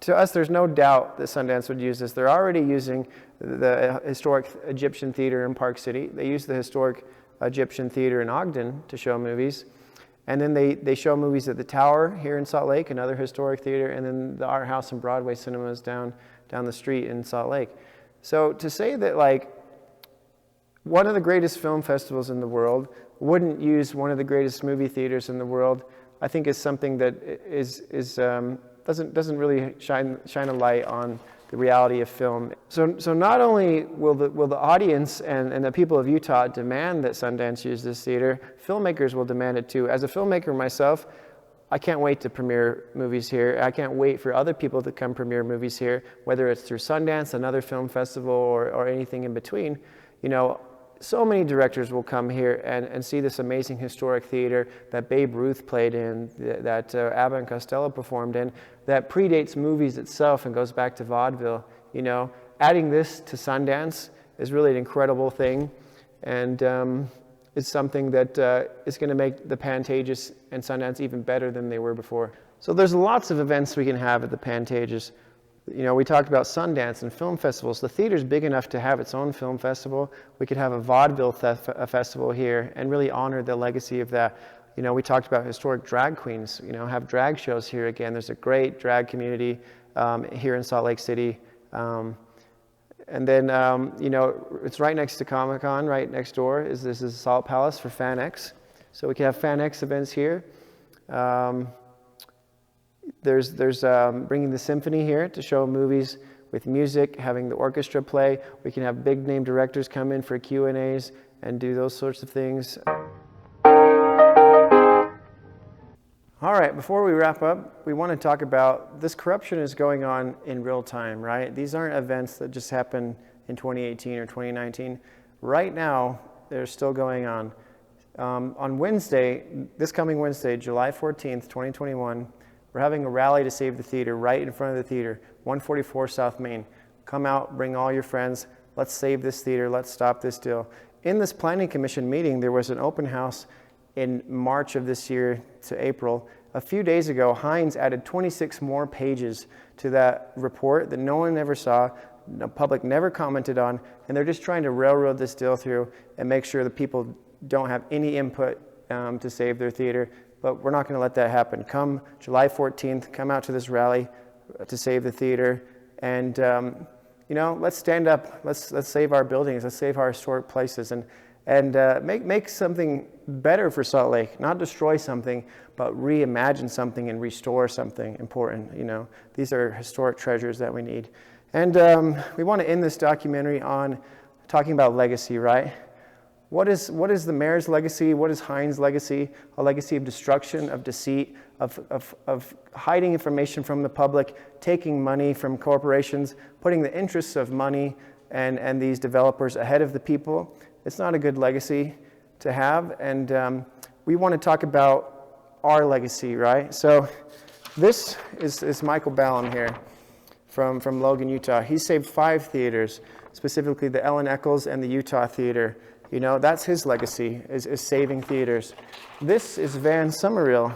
To us, there's no doubt that Sundance would use this. They're already using the historic Egyptian theater in Park City. They use the historic Egyptian theater in Ogden to show movies. And then they show movies at the Tower here in Salt Lake, another historic theater, and then the Art House and Broadway cinemas down the street in Salt Lake. So to say that one of the greatest film festivals in the world wouldn't use one of the greatest movie theaters in the world, I think is something that doesn't really shine a light on the reality of film. So not only will the audience and the people of Utah demand that Sundance use this theater, filmmakers will demand it too. As a filmmaker myself, I can't wait to premiere movies here. I can't wait for other people to come premiere movies here, whether it's through Sundance, another film festival, or anything in between. So many directors will come here and see this amazing historic theater that Babe Ruth played in, that Abbott and Costello performed in, that predates movies itself and goes back to vaudeville. Adding this to Sundance is really an incredible thing, and it's something that is going to make the Pantages and Sundance even better than they were before. So there's lots of events we can have at the Pantages. You know, we talked about Sundance and film festivals. The theater's big enough to have its own film festival. We could have a vaudeville festival here and really honor the legacy of that. You know, we talked about historic drag queens, you know, have drag shows here again. There's a great drag community here in Salt Lake City. And then, you know, it's right next to Comic-Con, right next door. This is Salt Palace for FanX. So we can have FanX events here. There's bringing the symphony here to show movies with music, having the orchestra play. We can have big name directors come in for Q&As and do those sorts of things. All right, before we wrap up, we want to talk about this corruption is going on in real time, right? These aren't events that just happened in 2018 or 2019. Right now, they're still going on. On Wednesday, this coming Wednesday, July 14th, 2021, we're having a rally to save the theater right in front of the theater, 144 South Main. Come out, bring all your friends. Let's save this theater. Let's stop this deal. In this planning commission meeting, there was an open house in March of this year to April. A few days ago, Hines added 26 more pages to that report that no one ever saw, the public never commented on, and they're just trying to railroad this deal through and make sure that people don't have any input to save their theater. But we're not going to let that happen. Come July 14th, come out to this rally to save the theater, and you know, let's stand up. Let's save our buildings. Let's save our historic places, and make something better for Salt Lake. Not destroy something, but reimagine something and restore something important. You know, these are historic treasures that we need. And we want to end this documentary on talking about legacy, right? What is the mayor's legacy? What is Hines' legacy? A legacy of destruction, of deceit, of hiding information from the public, taking money from corporations, putting the interests of money and these developers ahead of the people. It's not a good legacy to have, and we want to talk about our legacy, right? So this is Michael Ballum here from Logan, Utah. He saved 5 theaters, specifically the Ellen Eccles and the Utah Theater. You know, that's his legacy, is saving theaters. This is Van Summerall,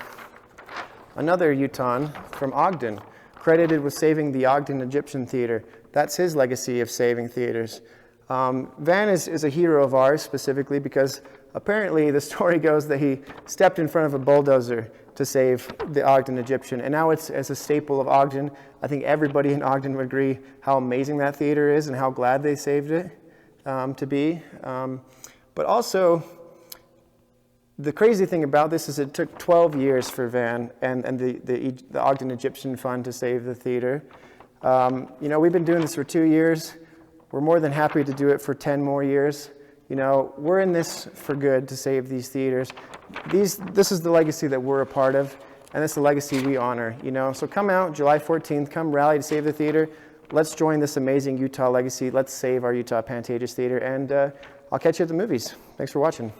another Utahn from Ogden, credited with saving the Ogden Egyptian Theater. That's his legacy of saving theaters. Van is a hero of ours specifically because apparently the story goes that he stepped in front of a bulldozer to save the Ogden Egyptian, and now it's as a staple of Ogden. I think everybody in Ogden would agree how amazing that theater is and how glad they saved it to be. But also, the crazy thing about this is it took 12 years for Van and the Ogden Egyptian Fund to save the theater. You know, we've been doing this for 2 years. We're more than happy to do it for 10 more years. You know, we're in this for good to save these theaters. This is the legacy that we're a part of, and it's the legacy we honor, you know. So come out July 14th, come rally to save the theater. Let's join this amazing Utah legacy. Let's save our Utah Pantages Theater, and I'll catch you at the movies. Thanks for watching.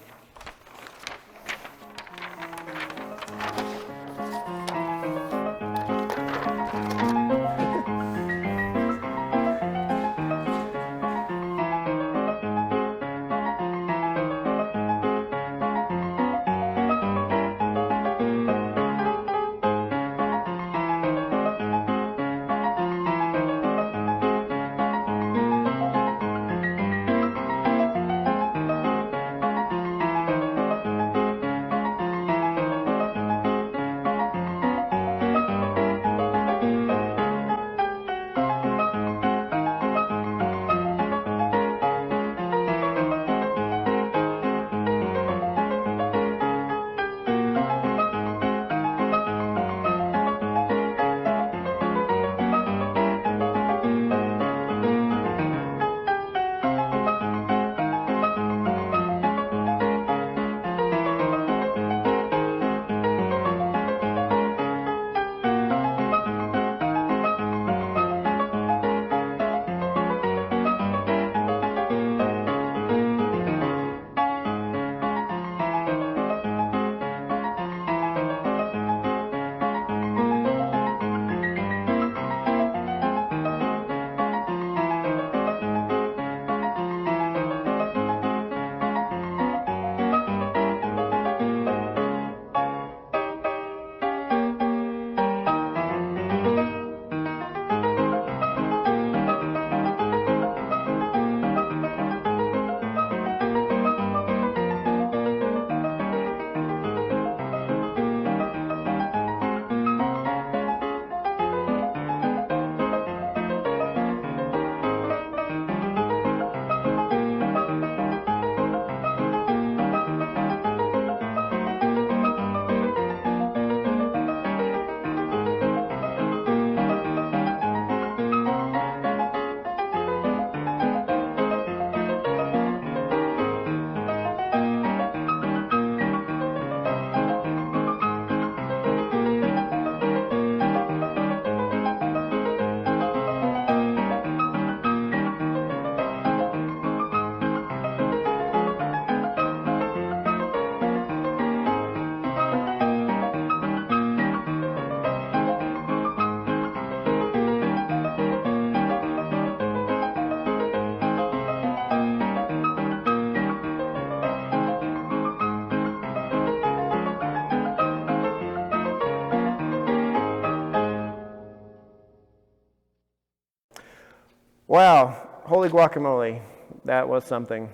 Wow, holy guacamole. That was something.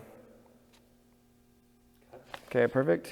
Okay, perfect.